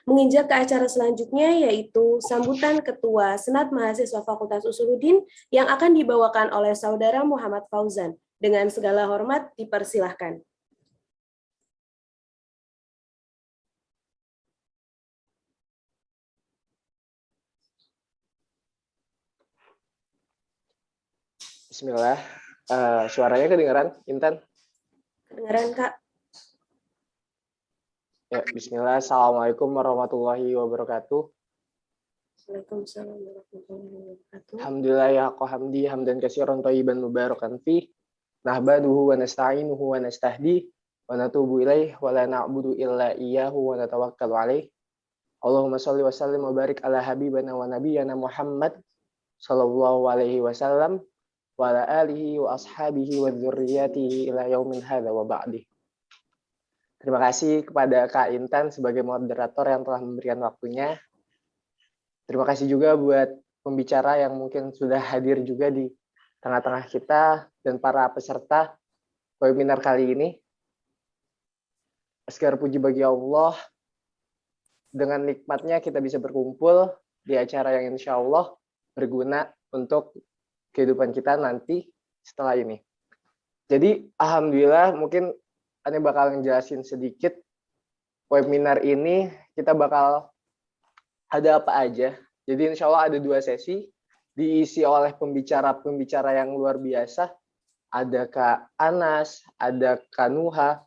Menginjak ke acara selanjutnya yaitu sambutan Ketua Senat Mahasiswa Fakultas Usuluddin yang akan dibawakan oleh Saudara Muhammad Fauzan. Dengan segala hormat dipersilahkan. Bismillah. Suaranya kedengaran, Intan? Kedengaran, Kak? Ya, Bismillah. Assalamualaikum warahmatullahi wabarakatuh. Waalaikumsalam warahmatullahi wabarakatuh. Alhamdulillah ya hamdi hamdan katsiran thayyiban mubarakan fi. Nahmaduhu wa nasta'inuhu wa nastahdi wa natubu ilaih wa la na'budu illa iyyahu wa natawakkalu alaih. Allahumma shalli wa sallim wa barik ala habibana wa nabiyyana Muhammad sallallahu alaihi wasallam wa ala alihi wa ashabihi wa dzurriyyatihi ila yaumin hadza wa ba'di. Terima kasih kepada Kak Intan sebagai moderator yang telah memberikan waktunya. Terima kasih juga buat pembicara yang mungkin sudah hadir juga di tengah-tengah kita dan para peserta webinar kali ini. Segala puji bagi Allah, dengan nikmatnya kita bisa berkumpul di acara yang insya Allah berguna untuk kehidupan kita nanti setelah ini. Jadi alhamdulillah mungkin Ane bakal ngejelasin sedikit webinar ini kita bakal ada apa aja. Jadi insya Allah ada 2 sesi diisi oleh pembicara-pembicara yang luar biasa. Ada Kak Anas, ada Kak Nuha.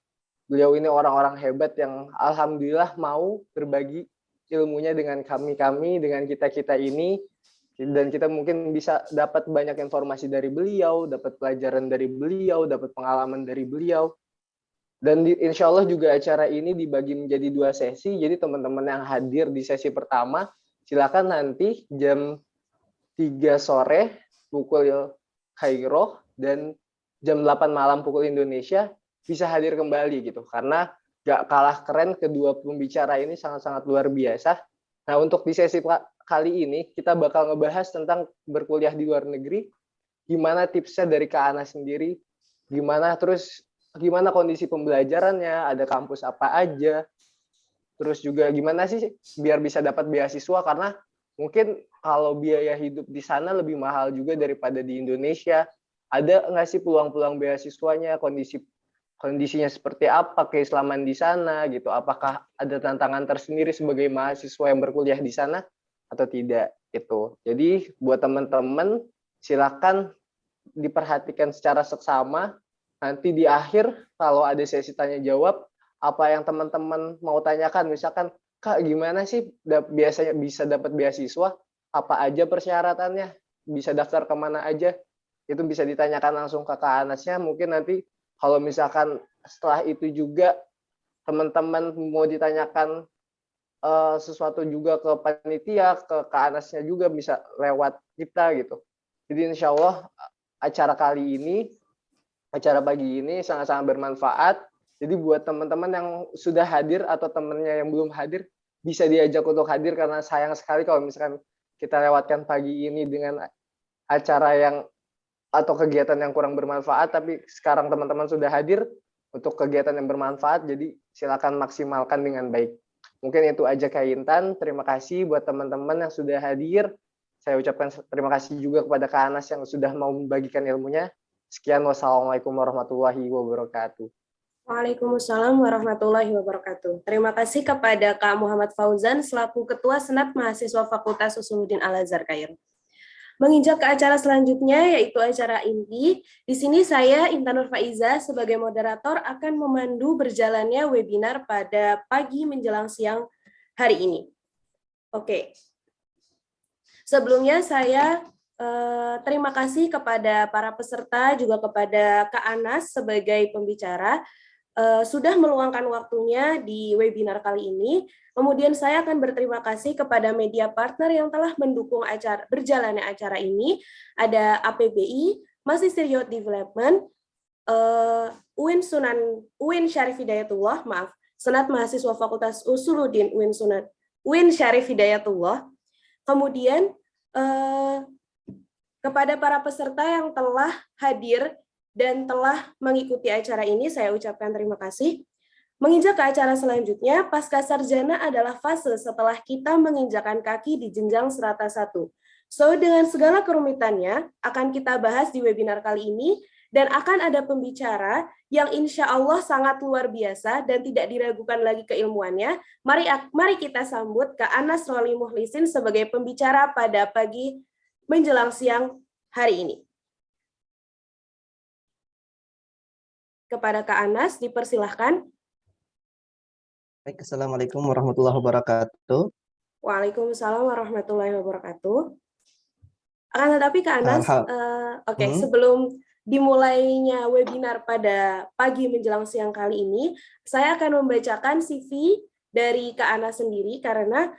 Beliau ini orang-orang hebat yang alhamdulillah mau berbagi ilmunya dengan kami-kami, dengan kita-kita ini. Dan kita mungkin bisa dapat banyak informasi dari beliau, dapat pelajaran dari beliau, dapat pengalaman dari beliau. Dan insya Allah juga acara ini dibagi menjadi 2 sesi. Jadi teman-teman yang hadir di sesi pertama, silakan nanti jam 3 sore pukul Kairo dan jam 8 malam pukul Indonesia bisa hadir kembali gitu. Karena gak kalah keren kedua pembicara ini sangat-sangat luar biasa. Nah untuk di sesi kali ini kita bakal ngebahas tentang berkuliah di luar negeri. Gimana tipsnya dari Kak Ana sendiri, gimana kondisi pembelajarannya, ada kampus apa aja, terus juga gimana sih biar bisa dapat beasiswa, karena mungkin kalau biaya hidup di sana lebih mahal juga daripada di Indonesia. Ada nggak sih peluang-peluang beasiswanya, kondisinya seperti apa, keislaman di sana gitu, apakah ada tantangan tersendiri sebagai mahasiswa yang berkuliah di sana atau tidak itu. Jadi buat teman-teman silakan diperhatikan secara seksama. Nanti di akhir kalau ada sesi tanya jawab, apa yang teman-teman mau tanyakan, misalkan Kak gimana sih biasanya bisa dapat beasiswa, apa aja persyaratannya, bisa daftar kemana aja, itu bisa ditanyakan langsung ke Kak Anasnya. Mungkin nanti kalau misalkan setelah itu juga teman-teman mau ditanyakan sesuatu juga ke panitia, ke Kak Anasnya juga bisa lewat kita gitu. Jadi insya Allah acara pagi ini sangat-sangat bermanfaat. Jadi buat teman-teman yang sudah hadir atau temannya yang belum hadir, bisa diajak untuk hadir, karena sayang sekali kalau misalkan kita lewatkan pagi ini dengan acara yang atau kegiatan yang kurang bermanfaat, tapi sekarang teman-teman sudah hadir untuk kegiatan yang bermanfaat, jadi silakan maksimalkan dengan baik. Mungkin itu aja Kak Intan. Terima kasih buat teman-teman yang sudah hadir. Saya ucapkan terima kasih juga kepada Kak Anas yang sudah mau membagikan ilmunya. Sekian, wassalamualaikum warahmatullahi wabarakatuh. Waalaikumsalam warahmatullahi wabarakatuh. Terima kasih kepada Kak Muhammad Fauzan selaku Ketua Senat Mahasiswa Fakultas Usuluddin Al-Azhar Kairo. Menginjak ke acara selanjutnya yaitu acara inti. Di sini saya Intan Nur Faiza sebagai moderator akan memandu berjalannya webinar pada pagi menjelang siang hari ini. Oke. Sebelumnya saya terima kasih kepada para peserta, juga kepada Kak Anas sebagai pembicara, sudah meluangkan waktunya di webinar kali ini. Kemudian saya akan berterima kasih kepada media partner yang telah mendukung berjalannya acara ini. Ada APBI, Mahasiswa Youth Development, UIN Syarif Hidayatullah, Senat Mahasiswa Fakultas Usuluddin UIN Syarif Hidayatullah. Kemudian kepada para peserta yang telah hadir dan telah mengikuti acara ini, saya ucapkan terima kasih. Menginjak ke acara selanjutnya, pasca sarjana adalah fase setelah kita menginjakan kaki di jenjang strata 1. So, dengan segala kerumitannya, akan kita bahas di webinar kali ini, dan akan ada pembicara yang insya Allah sangat luar biasa dan tidak diragukan lagi keilmuannya. Mari kita sambut Kak Anas Roli Muhlisin sebagai pembicara pada pagi menjelang siang hari ini. Kepada Kak Anas, dipersilahkan. Baik, Assalamualaikum warahmatullahi wabarakatuh. Waalaikumsalam warahmatullahi wabarakatuh. Akan tetapi Kak Anas, sebelum dimulainya webinar pada pagi menjelang siang kali ini, saya akan membacakan CV dari Kak Anas sendiri karena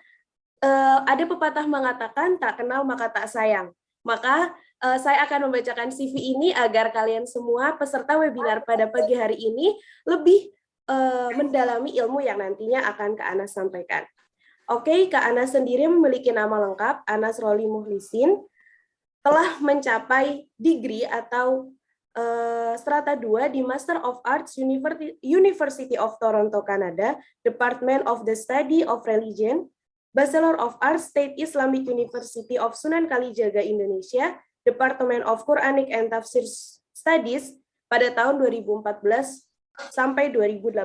ada pepatah mengatakan tak kenal maka tak sayang. Maka saya akan membacakan CV ini agar kalian semua peserta webinar pada pagi hari ini lebih mendalami ilmu yang nantinya akan Kak Anas sampaikan. Oke, Kak Anas sendiri memiliki nama lengkap, Anas Roli Muhlisin, telah mencapai degree atau strata 2 di Master of Arts University of Toronto, Canada, Department of the Study of Religion, Bachelor of Arts State Islamic University of Sunan Kalijaga, Indonesia, Department of Quranic and Tafsir Studies pada tahun 2014 sampai 2018.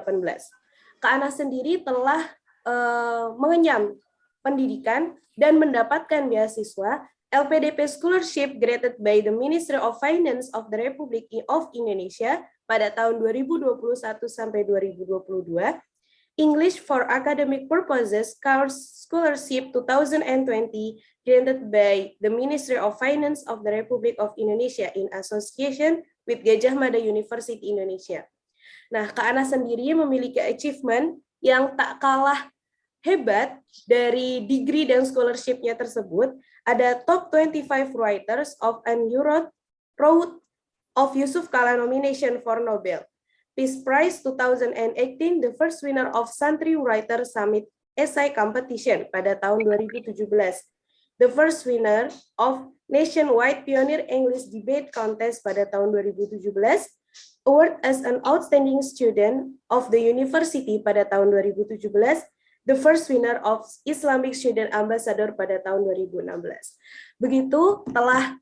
Kak Anas sendiri telah mengenyam pendidikan dan mendapatkan beasiswa LPDP Scholarship granted by the Ministry of Finance of the Republic of Indonesia pada tahun 2021 sampai 2022, English for Academic Purposes Scholarship 2020 granted by the Ministry of Finance of the Republic of Indonesia in association with Gajah Mada University Indonesia. Nah, Kak Anas sendiri memiliki achievement yang tak kalah hebat dari degree dan scholarship-nya tersebut. Ada top 25 writers of an Europe Road of Yusuf Kala nomination for Nobel Peace Prize 2018, the first winner of Santri Writer Summit Essay Competition pada tahun 2017, the first winner of Nationwide Pioneer English Debate Contest pada tahun 2017, award as an outstanding student of the university pada tahun 2017, the first winner of Islamic Student Ambassador pada tahun 2016. Begitu telah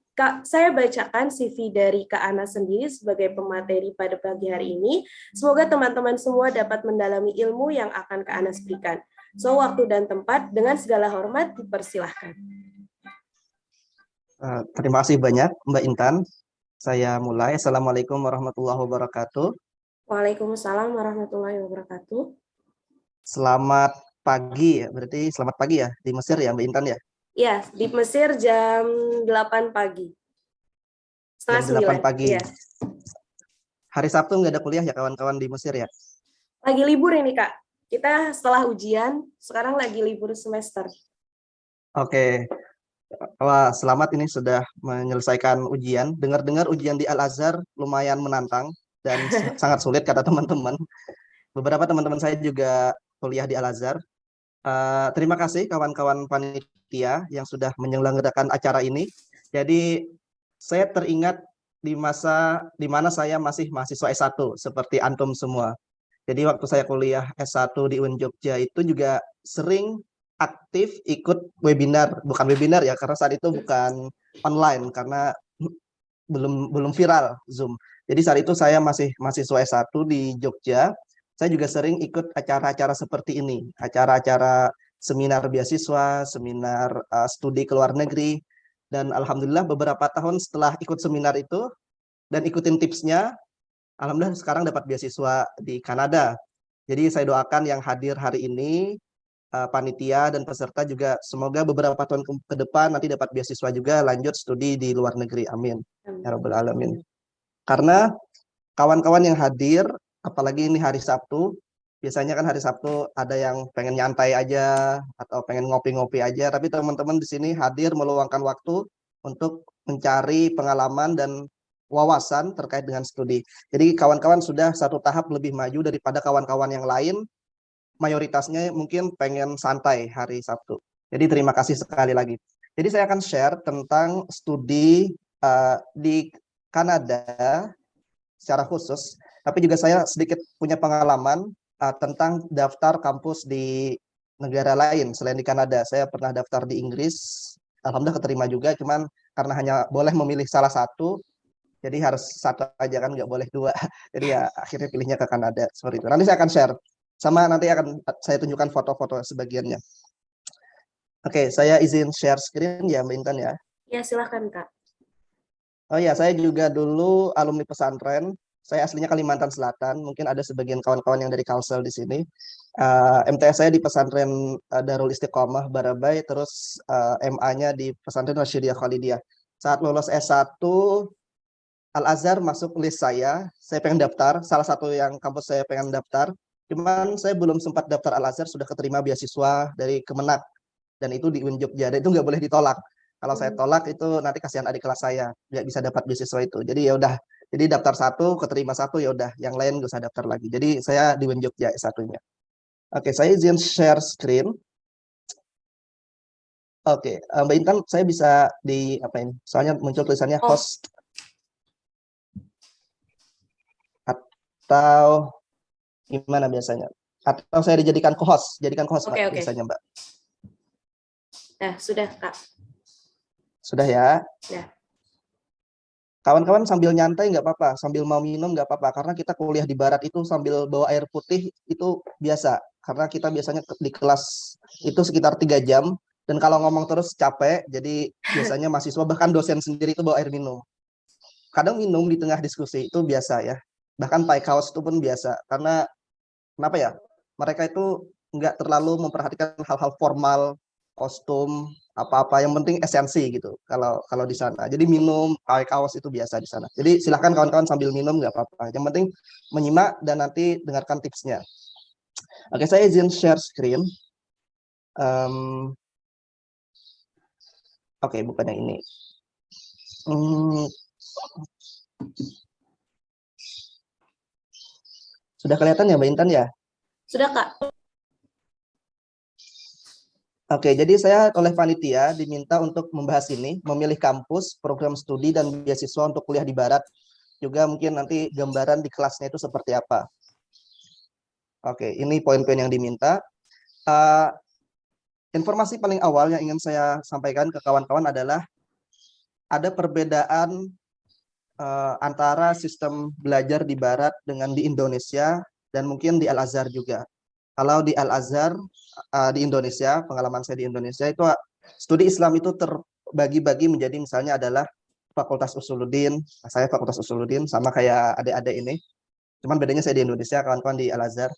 saya bacakan CV dari Kak Anas sendiri sebagai pemateri pada pagi hari ini. Semoga teman-teman semua dapat mendalami ilmu yang akan Kak Anas berikan. So, waktu dan tempat dengan segala hormat dipersilahkan. Terima kasih banyak Mbak Intan. Saya mulai. Assalamualaikum warahmatullahi wabarakatuh. Waalaikumsalam warahmatullahi wabarakatuh. Selamat pagi, berarti selamat pagi ya di Mesir ya Mbak Intan ya? Iya, di Mesir jam 8 pagi. Jam 8 pagi. Ya. Hari Sabtu nggak ada kuliah ya kawan-kawan di Mesir ya? Lagi libur ini Kak. Kita setelah ujian, sekarang lagi libur semester. Oke. Wah, selamat ini sudah menyelesaikan ujian. Dengar-dengar ujian di Al-Azhar lumayan menantang dan sangat sulit kata teman-teman. Beberapa teman-teman saya juga kuliah di Al-Azhar. Terima kasih kawan-kawan panitia yang sudah menyelenggarakan acara ini. Jadi saya teringat di masa di mana saya masih mahasiswa S1 seperti antum semua. Jadi waktu saya kuliah S1 di UIN Jogja itu juga sering aktif ikut webinar, bukan webinar ya karena saat itu bukan online karena belum viral Zoom. Jadi saat itu saya masih mahasiswa S1 di Jogja. Saya juga sering ikut acara-acara seperti ini, acara-acara seminar beasiswa, seminar studi ke luar negeri, dan alhamdulillah beberapa tahun setelah ikut seminar itu dan ikutin tipsnya, alhamdulillah sekarang dapat beasiswa di Kanada. Jadi saya doakan yang hadir hari ini, panitia dan peserta juga semoga beberapa tahun ke depan nanti dapat beasiswa juga lanjut studi di luar negeri. Amin. Ya Rabbal Alamin. Karena kawan-kawan yang hadir, apalagi ini hari Sabtu, biasanya kan hari Sabtu ada yang pengen nyantai aja atau pengen ngopi-ngopi aja, tapi teman-teman di sini hadir meluangkan waktu untuk mencari pengalaman dan wawasan terkait dengan studi. Jadi kawan-kawan sudah satu tahap lebih maju daripada kawan-kawan yang lain, mayoritasnya mungkin pengen santai hari Sabtu. Jadi terima kasih sekali lagi. Jadi saya akan share tentang studi di Kanada secara khusus, tapi juga saya sedikit punya pengalaman tentang daftar kampus di negara lain selain di Kanada. Saya pernah daftar di Inggris, alhamdulillah keterima juga, cuman karena hanya boleh memilih salah satu, jadi harus satu aja kan, nggak boleh dua. Jadi ya akhirnya pilihnya ke Kanada seperti itu. Nanti saya akan share, sama nanti akan saya tunjukkan foto-foto sebagiannya. Oke, saya izin share screen ya Mbak Intan ya. Ya, silahkan Kak. Oh ya, saya juga dulu alumni pesantren. Saya aslinya Kalimantan Selatan. Mungkin ada sebagian kawan-kawan yang dari Kalsel di sini. MTS saya di pesantren Darul Istiqomah Barabai, terus MA-nya di pesantren Rasyidiyah Khalidiyah. Saat lulus S1, Al-Azhar masuk list saya. Saya pengen daftar, salah satu yang kampus saya pengen daftar. Cuman saya belum sempat daftar Al-Azhar, sudah keterima beasiswa dari Kemenak. Dan itu di UIN Jogja, dan itu nggak boleh ditolak. Kalau saya tolak itu nanti kasihan adik kelas saya nggak bisa dapat beasiswa itu. Jadi ya udah, jadi daftar satu, keterima satu, ya udah, yang lain nggak usah daftar lagi. Jadi saya di UIN Jogja S1-nya. Oke, saya izin share screen. Oke, Mbak Intan, saya bisa di apa ini? Soalnya muncul tulisannya host atau gimana biasanya? Atau saya dijadikan co-host, jadikan co-host Oke, oke. biasanya Mbak. Nah, sudah Kak. Sudah ya? Ya. Kawan-kawan sambil nyantai nggak apa-apa, sambil mau minum nggak apa-apa, karena kita kuliah di barat itu sambil bawa air putih itu biasa, karena kita biasanya di kelas itu sekitar 3 jam, dan kalau ngomong terus capek, jadi biasanya mahasiswa bahkan dosen sendiri itu bawa air minum. Kadang minum di tengah diskusi itu biasa ya, bahkan pakai kaos itu pun biasa, karena kenapa ya, mereka itu nggak terlalu memperhatikan hal-hal formal, kostum, apa-apa, yang penting esensi gitu kalau kalau di sana. Jadi minum pakai kaos itu biasa di sana. Jadi silahkan kawan-kawan sambil minum nggak apa-apa, yang penting menyimak dan nanti dengarkan tipsnya. Oke, saya izin share screen. Oke, bukannya ini. Sudah kelihatan ya Mbak Intan ya? Sudah Kak. Oke, jadi saya oleh panitia diminta untuk membahas ini, memilih kampus, program studi, dan beasiswa untuk kuliah di Barat. Juga mungkin nanti gambaran di kelasnya itu seperti apa. Oke, ini poin-poin yang diminta. Informasi paling awal yang ingin saya sampaikan ke kawan-kawan adalah ada perbedaan antara sistem belajar di Barat dengan di Indonesia, dan mungkin di Al-Azhar juga. Kalau di Al-Azhar di Indonesia, pengalaman saya di Indonesia itu studi Islam itu terbagi-bagi menjadi misalnya adalah Fakultas Usuluddin, saya Fakultas Usuluddin sama kayak adik-adik ini. Cuman bedanya saya di Indonesia, kawan-kawan di Al-Azhar.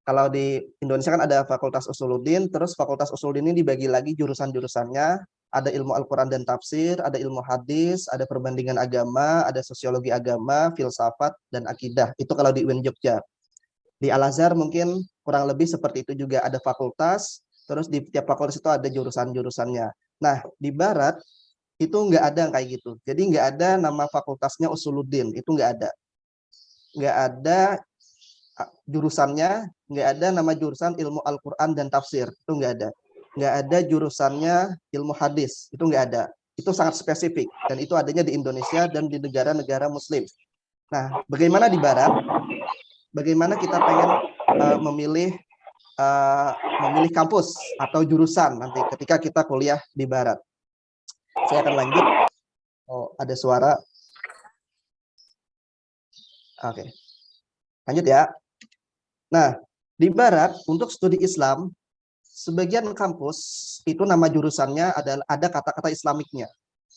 Kalau di Indonesia kan ada Fakultas Usuluddin, terus Fakultas Usuluddin ini dibagi lagi jurusan-jurusannya, ada ilmu Al-Quran dan tafsir, ada ilmu hadis, ada perbandingan agama, ada sosiologi agama, filsafat, dan akidah. Itu kalau di UIN Jogja. Di Al-Azhar mungkin kurang lebih seperti itu juga, ada fakultas, terus di tiap fakultas itu ada jurusan-jurusannya. Nah, di Barat itu nggak ada kayak gitu. Jadi nggak ada nama fakultasnya Usuluddin, itu nggak ada. Nggak ada jurusannya, nggak ada nama jurusan ilmu Al-Quran dan tafsir, itu nggak ada. Nggak ada jurusannya ilmu hadis, itu nggak ada. Itu sangat spesifik, dan itu adanya di Indonesia dan di negara-negara Muslim. Nah, bagaimana di Barat? Bagaimana kita pengen memilih kampus atau jurusan nanti ketika kita kuliah di Barat. Saya akan lanjut. Oh, ada suara. Oke. Lanjut ya. Nah, di Barat untuk studi Islam, sebagian kampus itu nama jurusannya adalah ada kata-kata Islamiknya.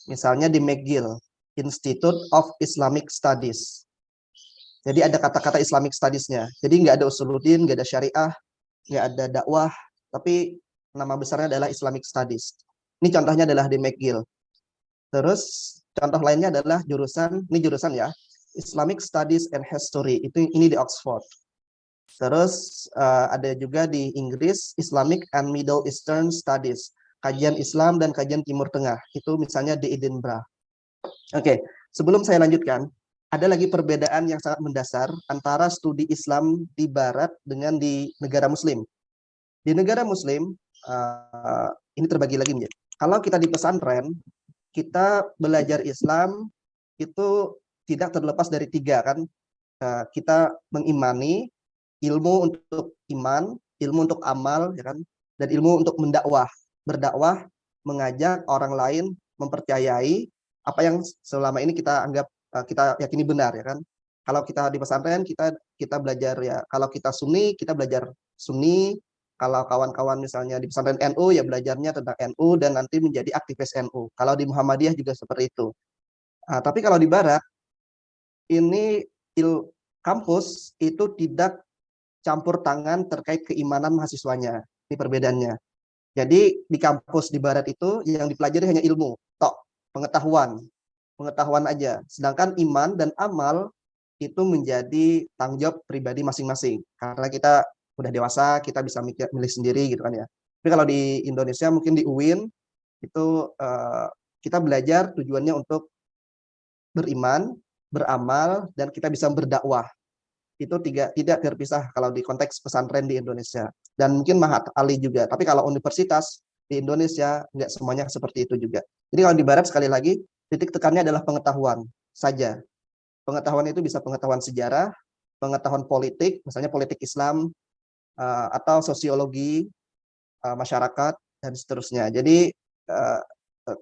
Misalnya di McGill, Institute of Islamic Studies. Jadi ada kata-kata Islamic Studies-nya. Jadi nggak ada usuluddin, nggak ada syariah, nggak ada dakwah, tapi nama besarnya adalah Islamic Studies. Ini contohnya adalah di McGill. Terus contoh lainnya adalah jurusan, ini jurusan ya, Islamic Studies and History. Ini di Oxford. Terus ada juga di Inggris Islamic and Middle Eastern Studies, kajian Islam dan kajian Timur Tengah. Itu misalnya di Edinburgh. Oke, sebelum saya lanjutkan, ada lagi perbedaan yang sangat mendasar antara studi Islam di Barat dengan di negara Muslim. Di negara Muslim, ini terbagi lagi menjadi, kalau kita di pesantren, kita belajar Islam itu tidak terlepas dari 3 kan. Kita mengimani, ilmu untuk iman, ilmu untuk amal, ya kan, dan ilmu untuk mendakwah, berdakwah, mengajak orang lain mempercayai apa yang selama ini kita anggap kita yakini benar, ya kan. Kalau kita di pesantren kita belajar ya, kalau kita Sunni kita belajar Sunni, kalau kawan-kawan misalnya di pesantren NU ya belajarnya tentang NU dan nanti menjadi aktivis NU. Kalau di Muhammadiyah juga seperti itu. Tapi kalau di Barat ini kampus itu tidak campur tangan terkait keimanan mahasiswanya. Ini perbedaannya. Jadi di kampus di Barat itu yang dipelajari hanya ilmu, tok, pengetahuan aja. Sedangkan iman dan amal itu menjadi tanggung jawab pribadi masing-masing. Karena kita udah dewasa, kita bisa milih sendiri gitu kan ya. Tapi kalau di Indonesia mungkin di UIN itu kita belajar tujuannya untuk beriman, beramal, dan kita bisa berdakwah. Itu tidak terpisah kalau di konteks pesantren di Indonesia. Dan mungkin Mahat Ali juga. Tapi kalau universitas di Indonesia nggak semuanya seperti itu juga. Jadi kalau di Barat sekali lagi titik tekannya adalah pengetahuan saja. Pengetahuan itu bisa pengetahuan sejarah, pengetahuan politik, misalnya politik Islam, atau sosiologi masyarakat dan seterusnya. Jadi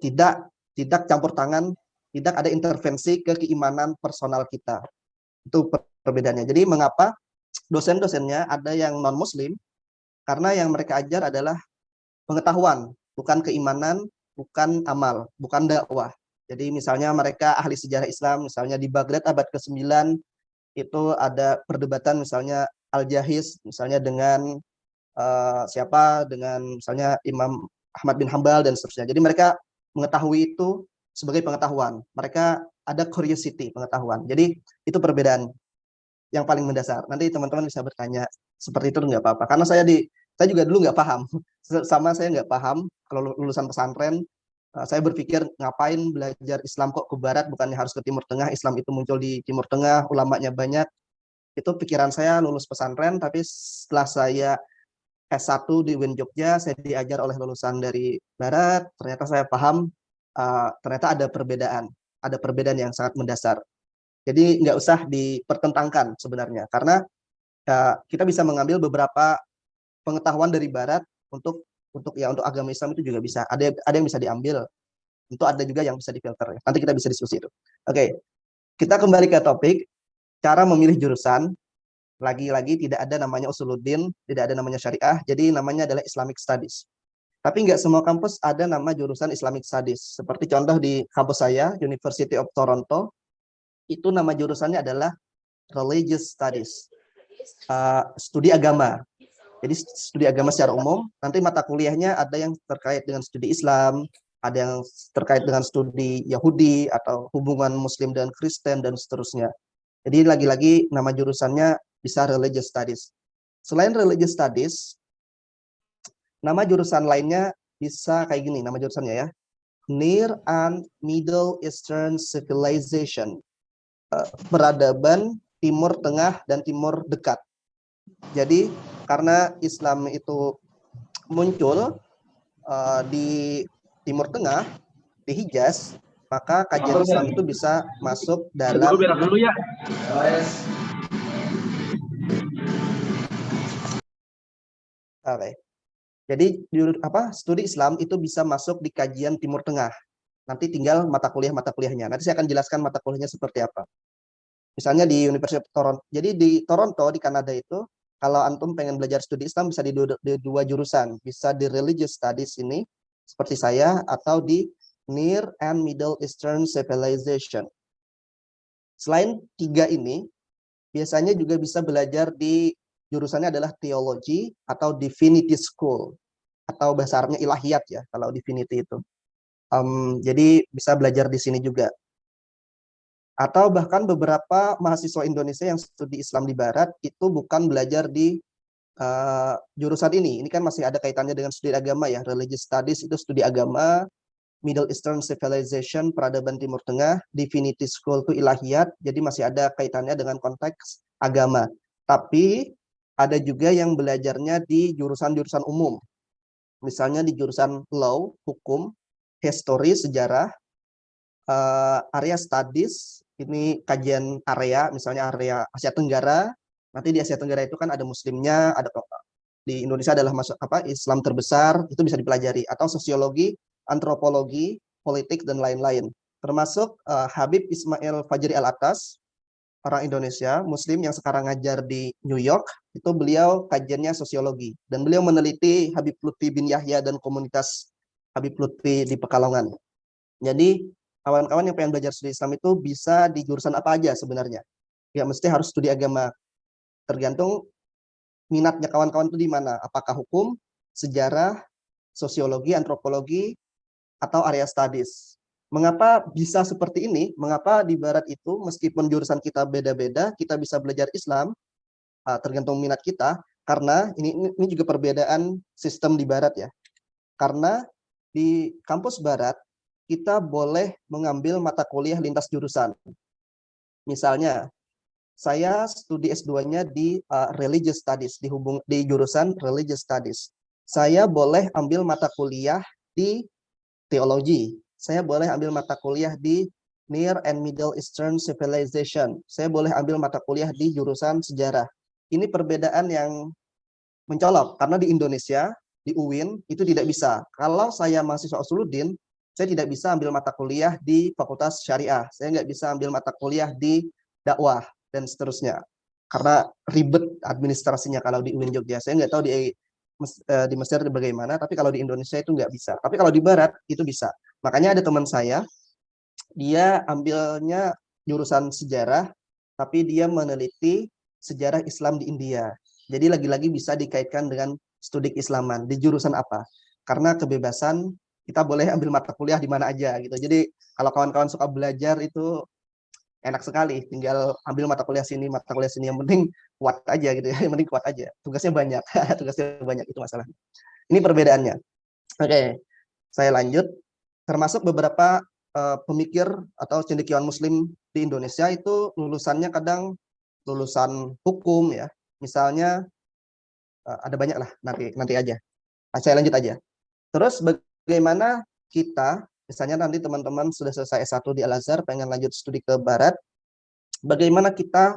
tidak campur tangan, tidak ada intervensi ke keimanan personal kita. Itu perbedaannya. Jadi mengapa dosen-dosennya ada yang non-muslim? Karena yang mereka ajar adalah pengetahuan, bukan keimanan, bukan amal, bukan dakwah. Jadi misalnya mereka ahli sejarah Islam, misalnya di Baghdad abad ke-9 itu ada perdebatan misalnya Al-Jahiz, misalnya dengan dengan misalnya Imam Ahmad bin Hambal dan seterusnya. Jadi mereka mengetahui itu sebagai pengetahuan. Mereka ada curiosity, pengetahuan. Jadi itu perbedaan yang paling mendasar. Nanti teman-teman bisa bertanya seperti itu nggak apa-apa. Karena saya juga dulu nggak paham. Sama saya nggak paham kalau lulusan pesantren. Saya berpikir ngapain belajar Islam kok ke Barat, bukannya harus ke Timur Tengah. Islam itu muncul di Timur Tengah, ulamanya banyak. Itu pikiran saya lulus pesantren, tapi setelah saya S1 di UIN Jogja, saya diajar oleh lulusan dari Barat, ternyata saya paham, ternyata ada perbedaan yang sangat mendasar. Jadi nggak usah dipertentangkan sebenarnya, karena kita bisa mengambil beberapa pengetahuan dari Barat untuk agama Islam itu juga bisa. Ada yang bisa diambil, itu ada juga yang bisa difilter. Nanti kita bisa diskusi itu. Oke, kita kembali ke topik cara memilih jurusan. Lagi-lagi tidak ada namanya usuluddin, tidak ada namanya syariah, jadi namanya adalah Islamic Studies. Tapi nggak semua kampus ada nama jurusan Islamic Studies. Seperti contoh di kampus saya, University of Toronto, itu nama jurusannya adalah Religious Studies, studi agama. Jadi studi agama secara umum, nanti mata kuliahnya ada yang terkait dengan studi Islam, ada yang terkait dengan studi Yahudi, atau hubungan Muslim dan Kristen, dan seterusnya. Jadi lagi-lagi nama jurusannya bisa Religious Studies. Selain Religious Studies, nama jurusan lainnya bisa kayak gini, nama jurusannya ya. Near and Middle Eastern Civilization. Peradaban Timur Tengah dan Timur Dekat. Jadi karena Islam itu muncul di Timur Tengah, di Hijaz, maka kajian Islam itu bisa masuk dalam Jadi studi Islam itu bisa masuk di kajian Timur Tengah. Nanti tinggal mata kuliahnya. Nanti saya akan jelaskan mata kuliahnya seperti apa. Misalnya di Universitas Toronto. Jadi di Toronto di Kanada itu, kalau antum pengen belajar studi Islam bisa di dua jurusan, bisa di Religious Studies ini seperti saya, atau di Near and Middle Eastern Civilization. Selain tiga ini, biasanya juga bisa belajar di jurusannya adalah Theology atau Divinity School, atau bahasa Arabnya ilahiyat ya kalau Divinity itu. Jadi bisa belajar di sini juga. Atau bahkan beberapa mahasiswa Indonesia yang studi Islam di Barat itu bukan belajar di jurusan ini. Ini kan masih ada kaitannya dengan studi agama ya. Religious Studies itu studi agama, Middle Eastern Civilization, peradaban Timur Tengah, Divinity School itu ilahiyat, jadi masih ada kaitannya dengan konteks agama. Tapi ada juga yang belajarnya di jurusan-jurusan umum. Misalnya di jurusan law, hukum, history, sejarah, area studies, ini kajian area, misalnya area Asia Tenggara, Nanti di Asia Tenggara itu kan ada Muslimnya, ada di Indonesia adalah Islam terbesar, itu bisa dipelajari, atau sosiologi, antropologi, politik dan lain-lain. Termasuk Habib Ismail Fajri Al-Attas, orang Indonesia Muslim yang sekarang ngajar di New York, itu beliau kajiannya sosiologi dan beliau meneliti Habib Lutfi bin Yahya dan komunitas Habib Lutfi di Pekalongan. Jadi kawan-kawan yang pengen belajar studi Islam itu bisa di jurusan apa aja sebenarnya. Ya mesti harus studi agama. Tergantung minatnya kawan-kawan itu di mana. Apakah hukum, sejarah, sosiologi, antropologi, atau area studies. Mengapa bisa seperti ini? Mengapa di Barat itu meskipun jurusan kita beda-beda, kita bisa belajar Islam, tergantung minat kita, karena ini juga perbedaan sistem di Barat ya. Karena di kampus Barat, kita boleh mengambil mata kuliah lintas jurusan. Misalnya, saya studi S2-nya di Religious Studies, di jurusan Religious Studies. Saya boleh ambil mata kuliah di teologi. Saya boleh ambil mata kuliah di Near and Middle Eastern Civilization. Saya boleh ambil mata kuliah di jurusan sejarah. Ini perbedaan yang mencolok, karena di Indonesia, di UIN, itu tidak bisa. Kalau saya mahasiswa Usuluddin, saya tidak bisa ambil mata kuliah di Fakultas Syariah. Saya nggak bisa ambil mata kuliah di dakwah dan seterusnya, karena ribet administrasinya kalau di UIN Jogja. Saya nggak tahu di Mesir bagaimana, tapi kalau di Indonesia itu nggak bisa. Tapi kalau di Barat itu bisa. Makanya ada teman saya, dia ambilnya jurusan sejarah, tapi dia meneliti sejarah Islam di India. Jadi lagi-lagi bisa dikaitkan dengan studi keislaman di jurusan apa? Karena kebebasan, kita boleh ambil mata kuliah di mana aja gitu. Jadi kalau kawan-kawan suka belajar itu enak sekali, tinggal ambil mata kuliah sini, yang penting kuat aja gitu ya, yang penting kuat aja. Tugasnya banyak, tugasnya banyak itu masalah. Ini perbedaannya. Oke, saya lanjut. Termasuk beberapa pemikir atau cendekiawan Muslim di Indonesia itu lulusannya kadang lulusan hukum ya. Misalnya ada banyak lah, nanti aja. Saya lanjut aja. Terus bagaimana kita, misalnya nanti teman-teman sudah selesai S1 di Al-Azhar, pengen lanjut studi ke Barat, bagaimana kita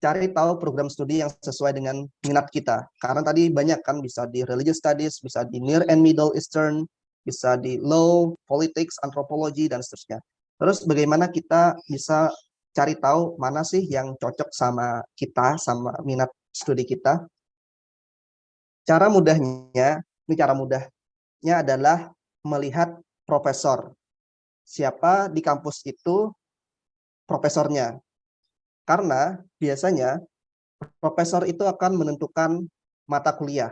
cari tahu program studi yang sesuai dengan minat kita. Karena tadi banyak kan, bisa di Religious Studies, bisa di Near and Middle Eastern, bisa di Law, Politics, Antropologi, dan seterusnya. Terus bagaimana kita bisa cari tahu mana sih yang cocok sama kita, sama minat studi kita. Cara mudahnya adalah melihat profesor. Siapa di kampus itu profesornya. Karena biasanya profesor itu akan menentukan mata kuliah.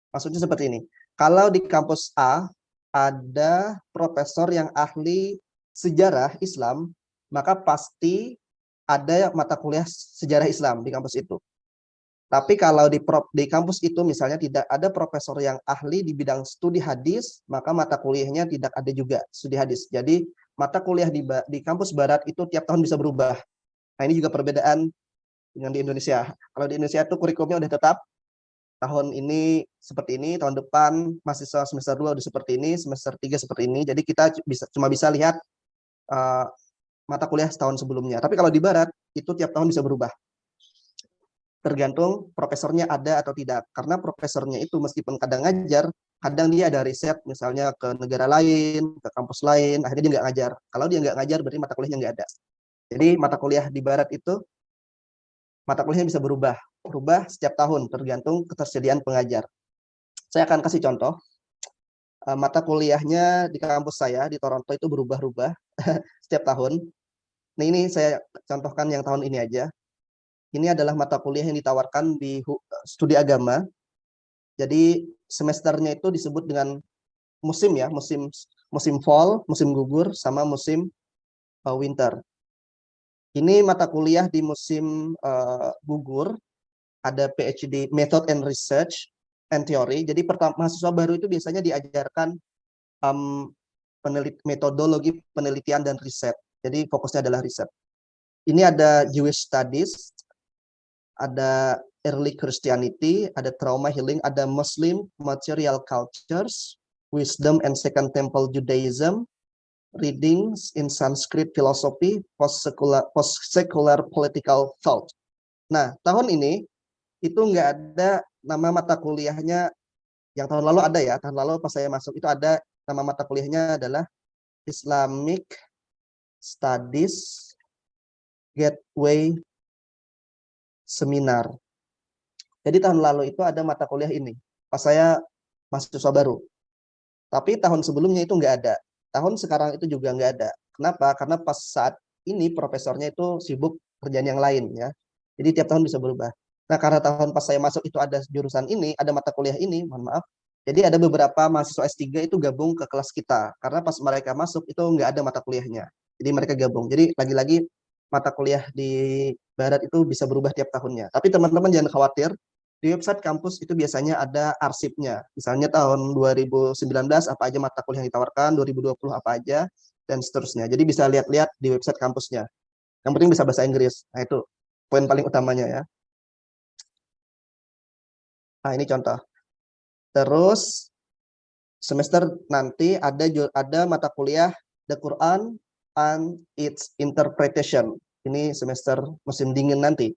Maksudnya seperti ini. Kalau di kampus A ada profesor yang ahli sejarah Islam, maka pasti ada mata kuliah sejarah Islam di kampus itu. Tapi kalau di kampus itu misalnya tidak ada profesor yang ahli di bidang studi hadis, maka mata kuliahnya tidak ada juga studi hadis. Jadi mata kuliah di kampus Barat itu tiap tahun bisa berubah. Nah ini juga perbedaan dengan di Indonesia. Kalau di Indonesia itu kurikulumnya udah tetap, tahun ini seperti ini, tahun depan mahasiswa semester 2 udah seperti ini, semester 3 seperti ini. Jadi kita cuma bisa lihat mata kuliah setahun sebelumnya. Tapi kalau di Barat itu tiap tahun bisa berubah. Tergantung profesornya ada atau tidak. Karena profesornya itu meskipun kadang ngajar, kadang dia ada riset misalnya ke negara lain, ke kampus lain, akhirnya dia nggak ngajar. Kalau dia nggak ngajar berarti mata kuliahnya nggak ada. Jadi mata kuliah di Barat itu mata kuliahnya bisa berubah setiap tahun tergantung ketersediaan pengajar. Saya akan kasih contoh. Mata kuliahnya di kampus saya di Toronto itu berubah-ubah setiap tahun. Nah ini saya contohkan yang tahun ini aja. Ini adalah mata kuliah yang ditawarkan di studi agama. Jadi semesternya itu disebut dengan musim ya, musim fall, musim gugur, sama musim winter. Ini mata kuliah di musim gugur, ada PhD Method and Research and Theory. Jadi mahasiswa baru itu biasanya diajarkan metodologi penelitian dan riset. Jadi fokusnya adalah riset. Ini ada Jewish Studies, ada Early Christianity, ada Trauma Healing, ada Muslim Material Cultures, Wisdom and Second Temple Judaism, Readings in Sanskrit Philosophy, Post-Secular Political Thought. Nah, tahun ini itu nggak ada nama mata kuliahnya. Yang tahun lalu ada ya, tahun lalu pas saya masuk itu ada nama mata kuliahnya adalah Islamic Studies Gateway Seminar. Jadi tahun lalu itu ada mata kuliah ini, pas saya mahasiswa baru. Tapi tahun sebelumnya itu nggak ada. Tahun sekarang itu juga nggak ada. Kenapa? Karena pas saat ini profesornya itu sibuk kerjaan yang lain ya. Jadi tiap tahun bisa berubah. Nah, karena tahun pas saya masuk itu ada jurusan ini, ada mata kuliah ini, mohon maaf. Jadi ada beberapa mahasiswa S3 itu gabung ke kelas kita. Karena pas mereka masuk itu nggak ada mata kuliahnya. Jadi mereka gabung. Jadi lagi-lagi mata kuliah di Barat itu bisa berubah tiap tahunnya. Tapi teman-teman jangan khawatir, di website kampus itu biasanya ada arsipnya. Misalnya tahun 2019 apa aja mata kuliah yang ditawarkan, 2020 apa aja, dan seterusnya. Jadi bisa lihat-lihat di website kampusnya. Yang penting bisa bahasa Inggris. Nah itu poin paling utamanya ya. Nah ini contoh. Terus semester nanti ada mata kuliah The Quran and its Interpretation. Ini semester musim dingin nanti.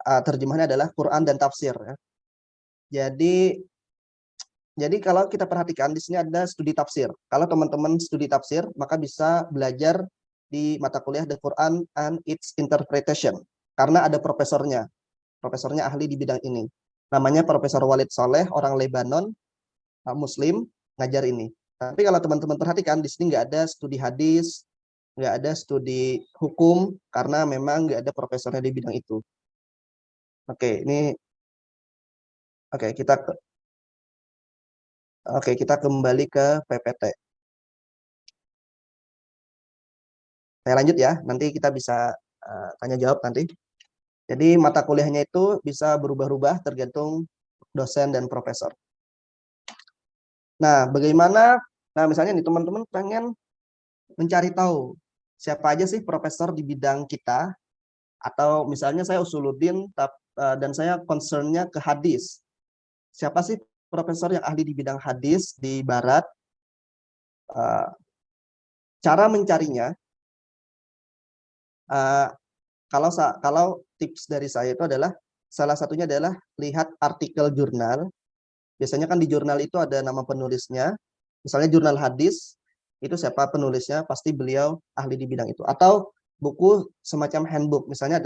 Terjemahannya adalah Quran dan tafsir ya. Jadi kalau kita perhatikan di sini ada studi tafsir. Kalau teman-teman studi tafsir, maka bisa belajar di mata kuliah The Quran and its Interpretation. Karena ada profesornya. Profesornya ahli di bidang ini. Namanya Profesor Walid Soleh, orang Lebanon, Muslim, ngajar ini. Tapi kalau teman-teman perhatikan, di sini nggak ada studi hadis, nggak ada studi hukum, karena memang nggak ada profesornya di bidang itu. Oke, ini kita kembali ke PPT. Saya lanjut ya, nanti kita bisa tanya jawab nanti. Jadi mata kuliahnya itu bisa berubah-ubah tergantung dosen dan profesor. Nah, misalnya nih teman-teman pengen mencari tahu siapa aja sih profesor di bidang kita, atau misalnya saya Usuluddin dan saya concernnya ke hadis. Siapa sih profesor yang ahli di bidang hadis di Barat? Cara mencarinya, kalau tips dari saya itu adalah salah satunya adalah lihat artikel jurnal. Biasanya kan di jurnal itu ada nama penulisnya. Misalnya jurnal hadis, itu siapa penulisnya, pasti beliau ahli di bidang itu. Atau buku semacam handbook, misalnya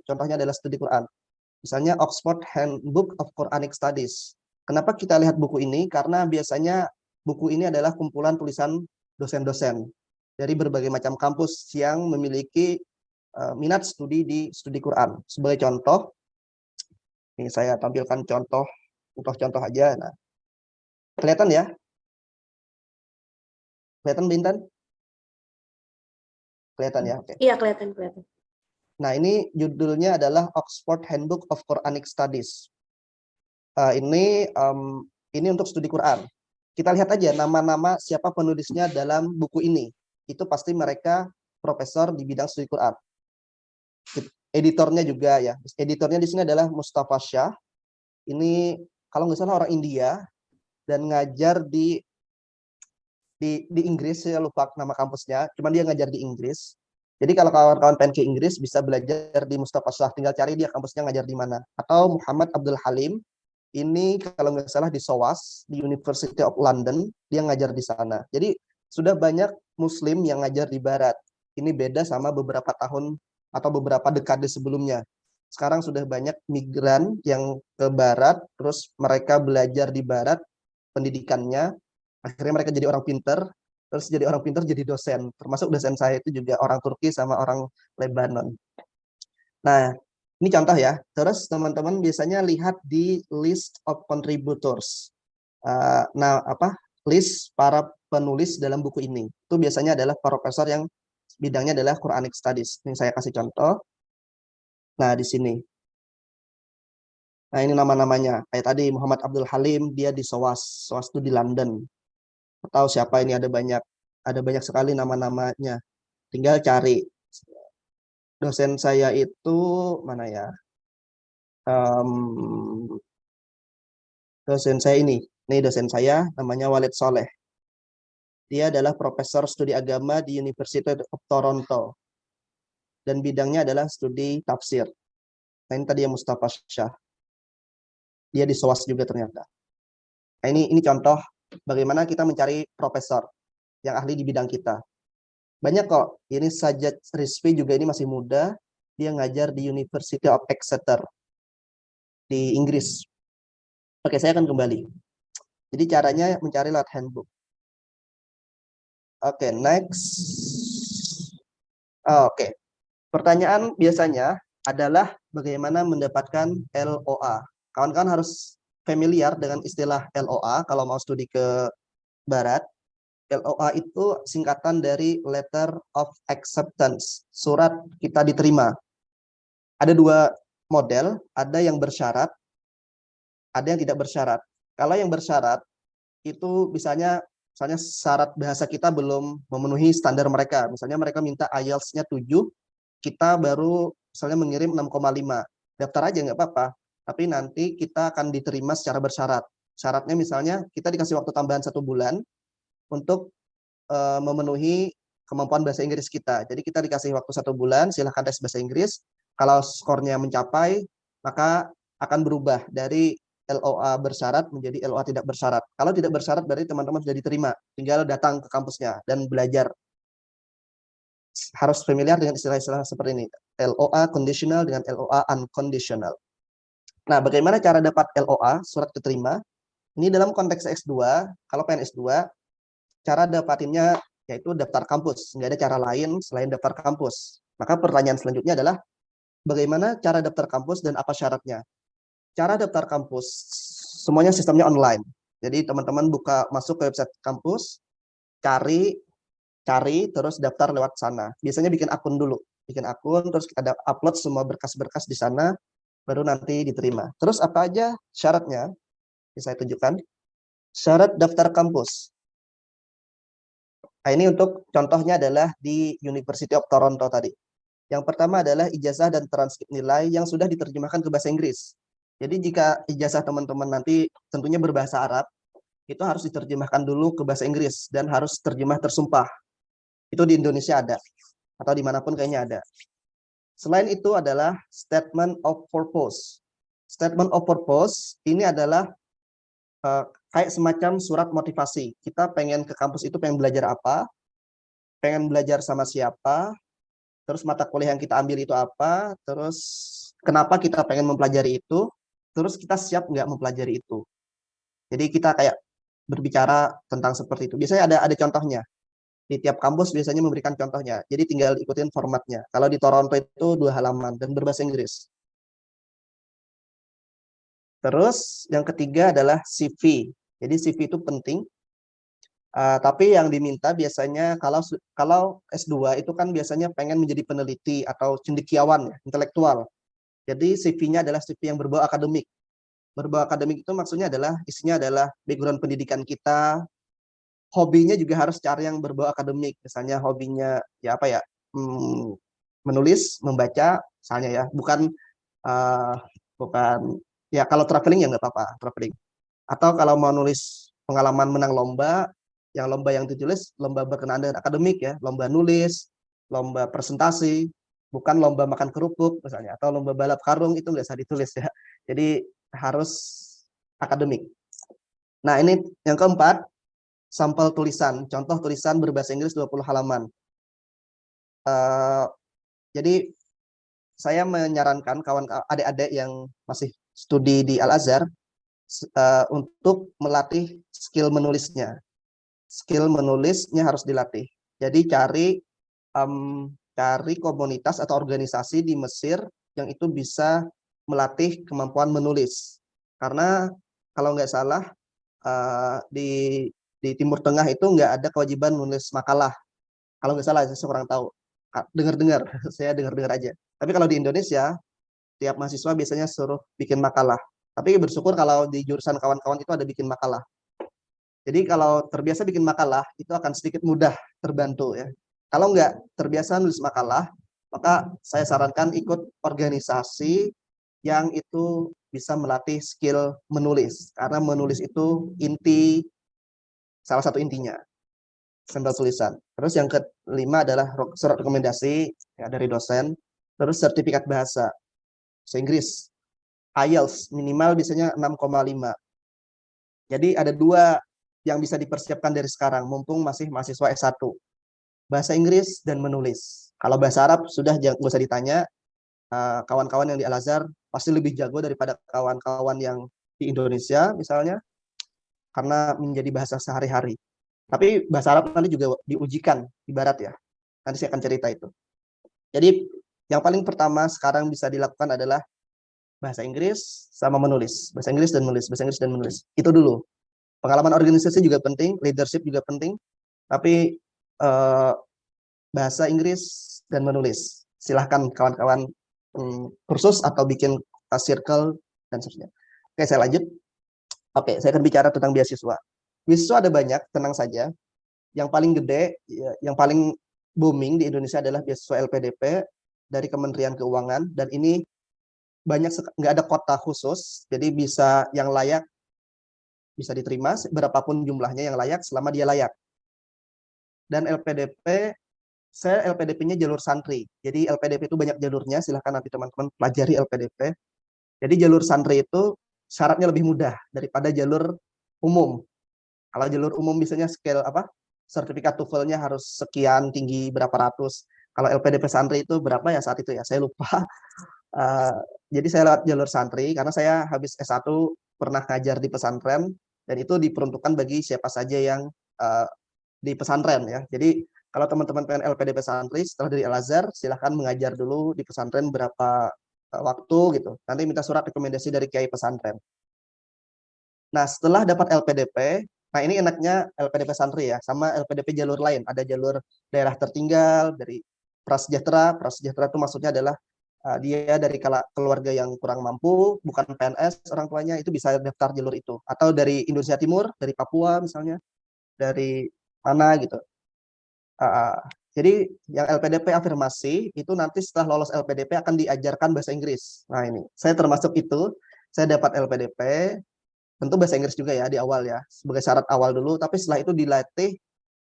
contohnya adalah studi Quran. Misalnya Oxford Handbook of Quranic Studies. Kenapa kita lihat buku ini? Karena biasanya buku ini adalah kumpulan tulisan dosen-dosen dari berbagai macam kampus yang memiliki minat studi di studi Quran. Sebagai contoh, ini saya tampilkan contoh aja. Nah, kelihatan ya? Kelihatan Bintan? Kelihatan ya? Oke. Iya, kelihatan. Nah, ini judulnya adalah Oxford Handbook of Quranic Studies. Ini untuk studi Quran. Kita lihat aja nama-nama siapa penulisnya dalam buku ini. Itu pasti mereka profesor di bidang studi Quran. Editornya juga ya. Editornya di sini adalah Mustafa Shah. Ini kalau nggak salah orang India dan ngajar di Inggris. Saya lupa nama kampusnya. Cuman dia ngajar di Inggris. Jadi kalau kawan-kawan pengen ke Inggris bisa belajar di Mustafa Shah. Tinggal cari dia kampusnya ngajar di mana. Atau Muhammad Abdul Halim. Ini kalau nggak salah di SOAS, di University of London. Dia ngajar di sana. Jadi sudah banyak Muslim yang ngajar di Barat. Ini beda sama beberapa tahun atau beberapa dekade sebelumnya. Sekarang sudah banyak migran yang ke Barat, terus mereka belajar di Barat, pendidikannya, akhirnya mereka jadi orang pinter, terus jadi orang pinter jadi dosen. Termasuk dosen saya itu juga orang Turki sama orang Lebanon. Nah, ini contoh ya. Terus teman-teman biasanya lihat di list of contributors. List para penulis dalam buku ini. Itu biasanya adalah profesor yang bidangnya adalah Quranic Studies. Ini saya kasih contoh. Nah, di sini. Nah, ini nama-namanya. Kayak tadi Muhammad Abdul Halim, dia di SOAS. SOAS itu di London. Atau siapa ini, ada banyak sekali nama-namanya. Tinggal cari. Dosen saya itu mana ya? Dosen saya ini dosen saya namanya Walid Soleh. Dia adalah profesor studi agama di University of Toronto dan bidangnya adalah studi tafsir. Nah, ini tadi yang Mustafa Syah. Dia di SOAS juga ternyata. Nah, ini contoh bagaimana kita mencari profesor yang ahli di bidang kita. Banyak kok. Ini Sajjad Rizvi juga, ini masih muda. Dia ngajar di University of Exeter di Inggris. Oke, saya akan kembali. Jadi caranya mencari lewat handbook. Oke, next. Oke. Pertanyaan biasanya adalah bagaimana mendapatkan LOA. Kawan-kawan harus familiar dengan istilah LOA kalau mau studi ke barat. LOA itu singkatan dari Letter of Acceptance, surat kita diterima. Ada dua model, ada yang bersyarat, ada yang tidak bersyarat. Kalau yang bersyarat itu misalnya syarat bahasa kita belum memenuhi standar mereka. Misalnya mereka minta IELTS-nya 7, kita baru misalnya mengirim 6,5. Daftar aja nggak apa-apa, tapi nanti kita akan diterima secara bersyarat. Syaratnya misalnya kita dikasih waktu tambahan 1 bulan untuk memenuhi kemampuan bahasa Inggris kita. Jadi kita dikasih waktu 1 bulan, silahkan tes bahasa Inggris. Kalau skornya mencapai, maka akan berubah dari LOA bersyarat menjadi LOA tidak bersyarat. Kalau tidak bersyarat berarti teman-teman sudah diterima, tinggal datang ke kampusnya dan belajar. Harus familiar dengan istilah-istilah seperti ini. LOA conditional dengan LOA unconditional. Nah, bagaimana cara dapat LOA, surat keterima? Ini dalam konteks S2, kalau pengen S2, cara dapatinnya yaitu daftar kampus. Nggak ada cara lain selain daftar kampus. Maka pertanyaan selanjutnya adalah, bagaimana cara daftar kampus dan apa syaratnya? Cara daftar kampus, semuanya sistemnya online. Jadi teman-teman masuk ke website kampus, cari, terus daftar lewat sana. Biasanya bikin akun dulu. Bikin akun, terus kita upload semua berkas-berkas di sana, baru nanti diterima. Terus apa aja syaratnya? Bisa saya tunjukkan. Syarat daftar kampus. Nah, ini untuk contohnya adalah di University of Toronto tadi. Yang pertama adalah ijazah dan transkrip nilai yang sudah diterjemahkan ke bahasa Inggris. Jadi jika ijazah teman-teman nanti tentunya berbahasa Arab, itu harus diterjemahkan dulu ke bahasa Inggris dan harus terjemah tersumpah. Itu di Indonesia ada, atau dimanapun kayaknya ada. Selain itu adalah statement of purpose. Statement of purpose ini adalah kayak semacam surat motivasi. Kita pengen ke kampus itu pengen belajar apa, pengen belajar sama siapa, terus mata kuliah yang kita ambil itu apa, terus kenapa kita pengen mempelajari itu, terus kita siap nggak mempelajari itu. Jadi kita kayak berbicara tentang seperti itu. Biasanya ada contohnya. Di tiap kampus biasanya memberikan contohnya. Jadi tinggal ikutin formatnya. Kalau di Toronto itu 2 halaman dan berbahasa Inggris. Terus yang ketiga adalah CV. Jadi CV itu penting. Tapi yang diminta biasanya kalau S2 itu kan biasanya pengen menjadi peneliti atau cendekiawan, intelektual. Jadi CV-nya adalah CV yang berbau akademik. Berbau akademik itu maksudnya adalah isinya adalah background pendidikan kita, hobinya juga harus cari yang berbau akademik. Misalnya hobinya ya apa ya, menulis, membaca, misalnya ya, bukan ya kalau traveling ya nggak apa-apa traveling. Atau kalau mau nulis pengalaman menang lomba yang ditulis lomba berkenaan dengan akademik ya, lomba nulis, lomba presentasi, bukan lomba makan kerupuk misalnya, atau lomba balap karung, itu nggak usah ditulis ya. Jadi harus akademik. Nah, ini yang keempat, sampel tulisan, contoh tulisan berbahasa Inggris 20 halaman. Jadi saya menyarankan kawan adik-adik yang masih studi di Al-Azhar untuk melatih skill menulisnya. Skill menulisnya harus dilatih. Jadi cari komunitas atau organisasi di Mesir yang itu bisa melatih kemampuan menulis. Karena kalau nggak salah di Timur Tengah itu nggak ada kewajiban menulis makalah. Kalau nggak salah, saya kurang tahu. Dengar-dengar, saya dengar-dengar aja. Tapi kalau di Indonesia, tiap mahasiswa biasanya suruh bikin makalah. Tapi bersyukur kalau di jurusan kawan-kawan itu ada bikin makalah. Jadi kalau terbiasa bikin makalah, itu akan sedikit mudah terbantu ya. Kalau nggak terbiasa nulis makalah, maka saya sarankan ikut organisasi yang itu bisa melatih skill menulis. Karena menulis itu salah satu intinya, sampel tulisan. Terus yang kelima adalah surat rekomendasi ya, dari dosen. Terus sertifikat bahasa. bahasa Inggris. IELTS minimal biasanya 6,5. Jadi ada 2 yang bisa dipersiapkan dari sekarang, mumpung masih mahasiswa S1. Bahasa Inggris dan menulis. Kalau bahasa Arab sudah nggak usah ditanya, kawan-kawan yang di Al-Azhar pasti lebih jago daripada kawan-kawan yang di Indonesia misalnya, karena menjadi bahasa sehari-hari. Tapi bahasa Arab nanti juga diujikan, ibarat ya. Nanti saya akan cerita itu. Jadi yang paling pertama sekarang bisa dilakukan adalah bahasa Inggris sama menulis. Bahasa Inggris dan menulis, bahasa Inggris dan menulis. Itu dulu. Pengalaman organisasi juga penting, leadership juga penting, tapi bahasa Inggris dan menulis. Silahkan kawan-kawan kursus atau bikin circle dan seterusnya. Oke, saya lanjut. Oke, saya akan bicara tentang beasiswa. Beasiswa ada banyak, tenang saja. Yang paling gede, yang paling booming di Indonesia adalah beasiswa LPDP dari Kementerian Keuangan, dan ini banyak, nggak ada kota khusus, jadi bisa yang layak bisa diterima, berapapun jumlahnya yang layak selama dia layak. Dan LPDP, saya LPDP-nya jalur santri, jadi LPDP itu banyak jalurnya, silahkan nanti teman-teman pelajari LPDP. Jadi jalur santri itu syaratnya lebih mudah daripada jalur umum. Kalau jalur umum biasanya skill sertifikat TOEFL-nya harus sekian, tinggi berapa ratus. Kalau LPDP santri itu berapa ya saat itu ya, saya lupa. Jadi saya lewat jalur santri karena saya habis S1 pernah ngajar di pesantren, dan itu diperuntukkan bagi siapa saja yang di pesantren ya. Jadi kalau teman-teman pengen LPDP santri setelah dari Al-Azhar, silahkan mengajar dulu di pesantren berapa waktu gitu. Nanti minta surat rekomendasi dari kiai pesantren. Nah, setelah dapat LPDP, nah ini enaknya LPDP santri ya, sama LPDP jalur lain. Ada jalur daerah tertinggal, dari prasejahtera. Prasejahtera itu maksudnya adalah dia dari keluarga yang kurang mampu, bukan PNS orang tuanya, itu bisa daftar jalur itu. Atau dari Indonesia Timur, dari Papua misalnya, dari mana gitu. Jadi yang LPDP afirmasi, itu nanti setelah lolos LPDP akan diajarkan bahasa Inggris. Nah ini, saya termasuk itu, saya dapat LPDP, tentu bahasa Inggris juga ya di awal ya, sebagai syarat awal dulu, tapi setelah itu dilatih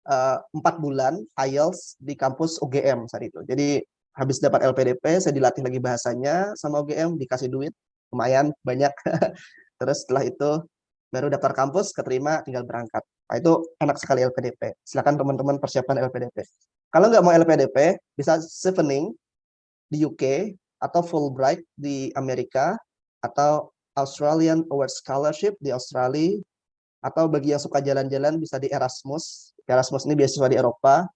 4 bulan IELTS di kampus UGM saat itu. Jadi habis dapat LPDP, saya dilatih lagi bahasanya sama UGM, dikasih duit, lumayan banyak. Terus setelah itu baru daftar kampus, keterima, tinggal berangkat. Nah, itu enak sekali LPDP. Silakan teman-teman persiapkan LPDP. Kalau nggak mau LPDP, bisa Chevening di UK, atau Fulbright di Amerika, atau Australian Award Scholarship di Australia, atau bagi yang suka jalan-jalan bisa di Erasmus. Erasmus ini beasiswa di Eropa.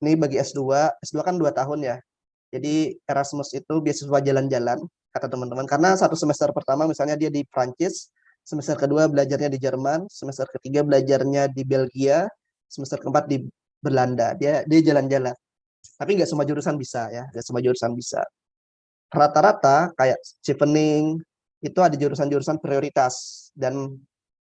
Ini bagi S2, S2 kan 2 tahun ya. Jadi Erasmus itu beasiswa jalan-jalan, kata teman-teman. Karena 1 semester pertama misalnya dia di Prancis, semester kedua belajarnya di Jerman, semester ketiga belajarnya di Belgia, semester keempat di Belanda. Dia jalan-jalan. Tapi nggak semua jurusan bisa ya, nggak semua jurusan bisa. Rata-rata kayak Chevening itu ada jurusan-jurusan prioritas, dan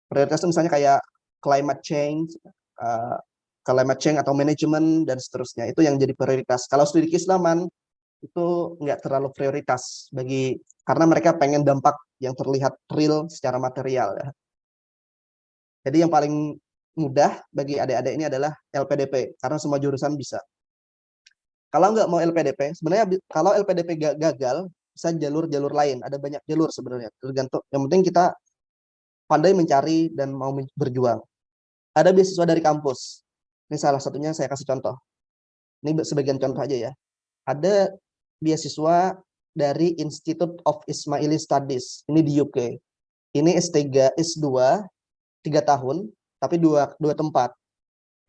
prioritas itu misalnya kayak climate change, atau manajemen dan seterusnya. Itu yang jadi prioritas. Kalau studi keislaman itu nggak terlalu prioritas karena mereka pengen dampak yang terlihat real secara material ya. Jadi yang paling mudah bagi adik-adik ini adalah LPDP karena semua jurusan bisa. Kalau nggak mau LPDP, sebenarnya kalau LPDP gagal, bisa jalur-jalur lain. Ada banyak jalur sebenarnya, tergantung. Yang penting kita pandai mencari dan mau berjuang. Ada beasiswa dari kampus. Ini salah satunya saya kasih contoh. Ini sebagian contoh aja ya. Ada beasiswa dari Institute of Ismaili Studies. Ini di UK. Ini S3, S2, 3 tahun, tapi dua tempat.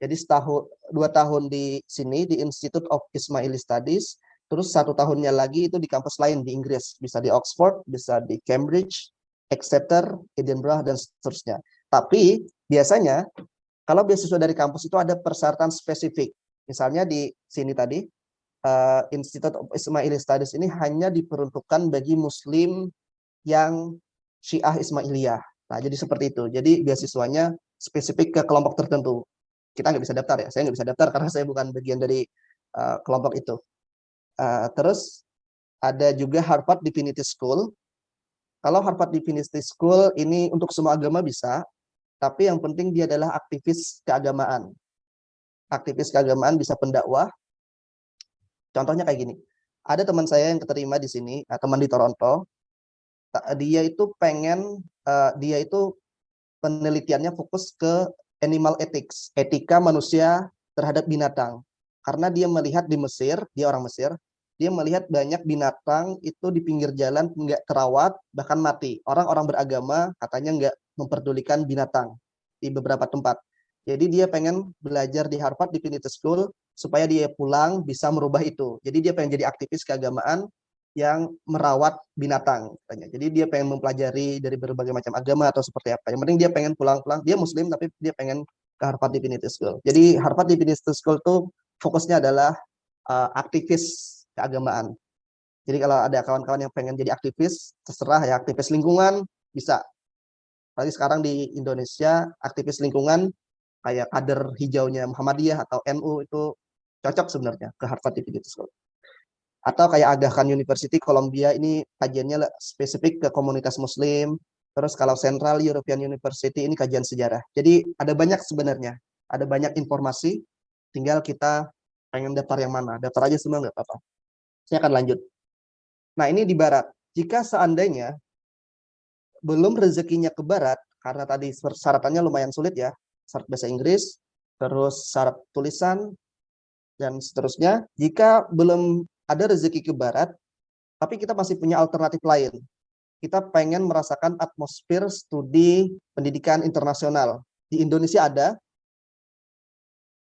Jadi 2 tahun di sini di Institute of Ismaili Studies, terus 1 tahunnya lagi itu di kampus lain di Inggris, bisa di Oxford, bisa di Cambridge, Exeter, Edinburgh dan seterusnya. Tapi biasanya kalau beasiswa dari kampus itu ada persyaratan spesifik. Misalnya di sini tadi Institute of Ismaili Studies ini hanya diperuntukkan bagi Muslim yang Syiah Ismailiyah. Nah, jadi seperti itu. Jadi beasiswanya spesifik ke kelompok tertentu. Kita nggak bisa daftar ya, saya nggak bisa daftar karena saya bukan bagian dari kelompok itu. Terus ada juga Harvard Divinity School. Kalau Harvard Divinity School ini untuk semua agama bisa, tapi yang penting dia adalah aktivis keagamaan. Aktivis keagamaan bisa pendakwah. Contohnya kayak gini, Ada teman saya yang keterima di sini, teman di Toronto. Dia itu dia itu penelitiannya fokus ke animal ethics, etika manusia terhadap binatang. Karena dia melihat di Mesir, dia orang Mesir, dia melihat banyak binatang itu di pinggir jalan nggak terawat, bahkan mati. Orang-orang beragama katanya nggak memperdulikan binatang di beberapa tempat. Jadi dia pengen belajar di Harvard Divinity School supaya dia pulang bisa merubah itu. Jadi dia pengen jadi aktivis keagamaan yang merawat binatang katanya. Jadi dia pengen mempelajari dari berbagai macam agama atau seperti apa. Yang penting dia pengen pulang-pulang. Dia Muslim tapi dia pengen ke Harvard Divinity School. Jadi Harvard Divinity School tuh fokusnya adalah aktivis keagamaan. Jadi kalau ada kawan-kawan yang pengen jadi aktivis, terserah ya, aktivis lingkungan bisa. Apalagi sekarang di Indonesia aktivis lingkungan kayak kader hijaunya Muhammadiyah atau NU itu cocok sebenarnya ke Harvard Divinity School. Atau kayak Aga Khan University Columbia, ini kajiannya spesifik ke komunitas Muslim. Terus kalau Central European University ini kajian sejarah. Jadi ada banyak sebenarnya, ada banyak informasi. Tinggal kita pengen daftar yang mana. Daftar aja semua nggak apa-apa. Saya akan lanjut. Nah ini di Barat. Jika seandainya belum rezekinya ke Barat, karena tadi syaratannya lumayan sulit ya, syarat bahasa Inggris, terus syarat tulisan, dan seterusnya. Jika belum ada rezeki ke Barat, tapi kita masih punya alternatif lain. Kita pengen merasakan atmosfer studi pendidikan internasional. Di Indonesia ada.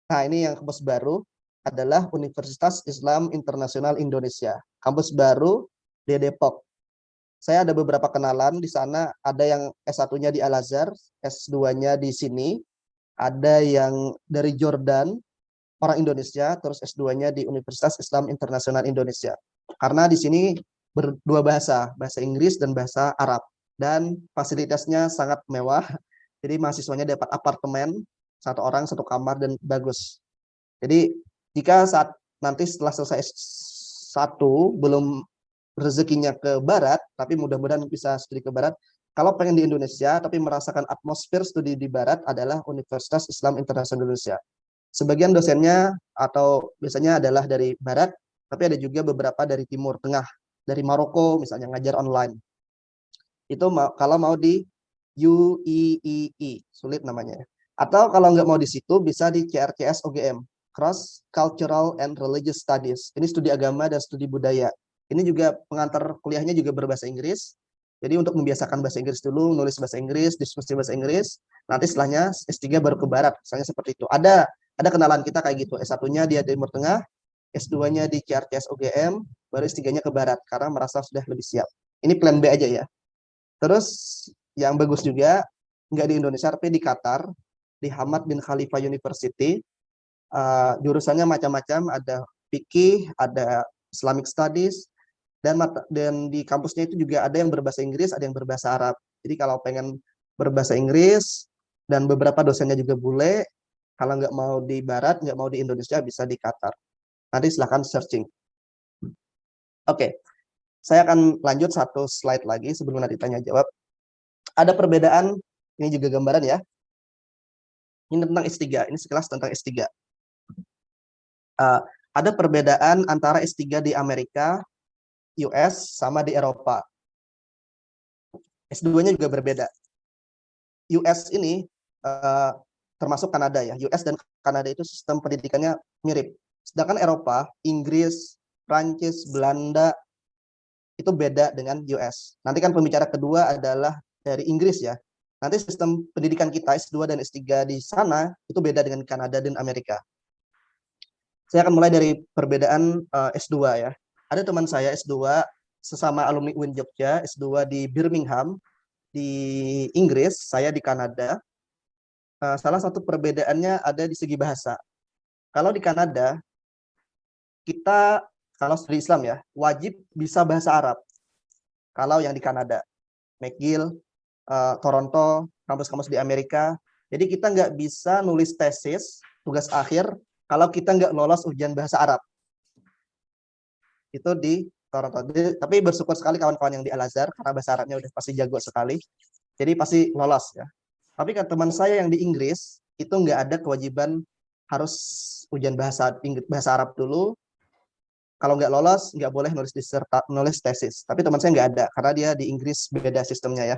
Nah, ini yang kampus baru adalah Universitas Islam Internasional Indonesia. Kampus baru di Depok. Saya ada beberapa kenalan di sana, ada yang S1-nya di Al-Azhar, S2-nya di sini, ada yang dari Jordan, orang Indonesia, terus S2-nya di Universitas Islam Internasional Indonesia. Karena di sini berdua bahasa, bahasa Inggris dan bahasa Arab. Dan fasilitasnya sangat mewah, jadi mahasiswanya dapat apartemen, satu orang, satu kamar, dan bagus. Jadi jika saat nanti setelah selesai S1, belum rezekinya ke Barat, tapi mudah-mudahan bisa studi ke Barat, kalau pengen di Indonesia, tapi merasakan atmosfer studi di Barat adalah Universitas Islam Internasional Indonesia. Sebagian dosennya atau biasanya adalah dari Barat, tapi ada juga beberapa dari Timur Tengah, dari Maroko misalnya ngajar online. Itu kalau mau di UIII, sulit namanya. Atau kalau nggak mau di situ, bisa di CRCS OGM, Cross Cultural and Religious Studies. Ini studi agama dan studi budaya. Ini juga pengantar kuliahnya juga berbahasa Inggris. Jadi untuk membiasakan bahasa Inggris dulu, nulis bahasa Inggris, diskusi bahasa Inggris, nanti setelahnya S3 baru ke Barat, misalnya seperti itu. Ada kenalan kita kayak gitu, S1-nya dia di Timur Tengah, S2-nya di CRCS UGM, baru S3-nya ke Barat, karena merasa sudah lebih siap. Ini plan B aja ya. Terus yang bagus juga, nggak di Indonesia, tapi di Qatar, di Hamad bin Khalifa University, jurusannya macam-macam, ada fikih, ada Islamic Studies, dan di kampusnya itu juga ada yang berbahasa Inggris, ada yang berbahasa Arab. Jadi kalau pengen berbahasa Inggris, dan beberapa dosennya juga bule, kalau nggak mau di Barat, nggak mau di Indonesia, bisa di Qatar. Nanti silahkan searching. Oke, saya akan lanjut satu slide lagi sebelum nanti tanya jawab. Ada perbedaan, ini juga gambaran ya. Ini tentang S3, ini sekelas tentang S3. Ada perbedaan antara S3 di Amerika, US, sama di Eropa. S2-nya juga berbeda. US ini termasuk Kanada ya. US dan Kanada itu sistem pendidikannya mirip. Sedangkan Eropa, Inggris, Prancis, Belanda itu beda dengan US. Nanti kan pembicara kedua adalah dari Inggris ya. Nanti sistem pendidikan kita S2 dan S3 di sana itu beda dengan Kanada dan Amerika. Saya akan mulai dari perbedaan S2 ya. Ada teman saya S2 sesama alumni UIN Jogja, S2 di Birmingham di Inggris, saya di Kanada. Salah satu perbedaannya ada di segi bahasa. Kalau di Kanada, kita kalau studi Islam ya, wajib bisa bahasa Arab. Kalau yang di Kanada, McGill, Toronto, kampus-kampus di Amerika. Jadi kita nggak bisa nulis tesis, tugas akhir, kalau kita nggak lolos ujian bahasa Arab. Itu di Toronto. Tapi bersyukur sekali kawan-kawan yang di Al-Azhar, karena bahasa Arabnya udah pasti jago sekali. Jadi pasti lolos ya. Tapi kan teman saya yang di Inggris itu nggak ada kewajiban harus ujian bahasa Arab dulu. kalau nggak lolos nggak boleh nulis tesis. Tapi teman saya nggak ada karena dia di Inggris beda sistemnya ya.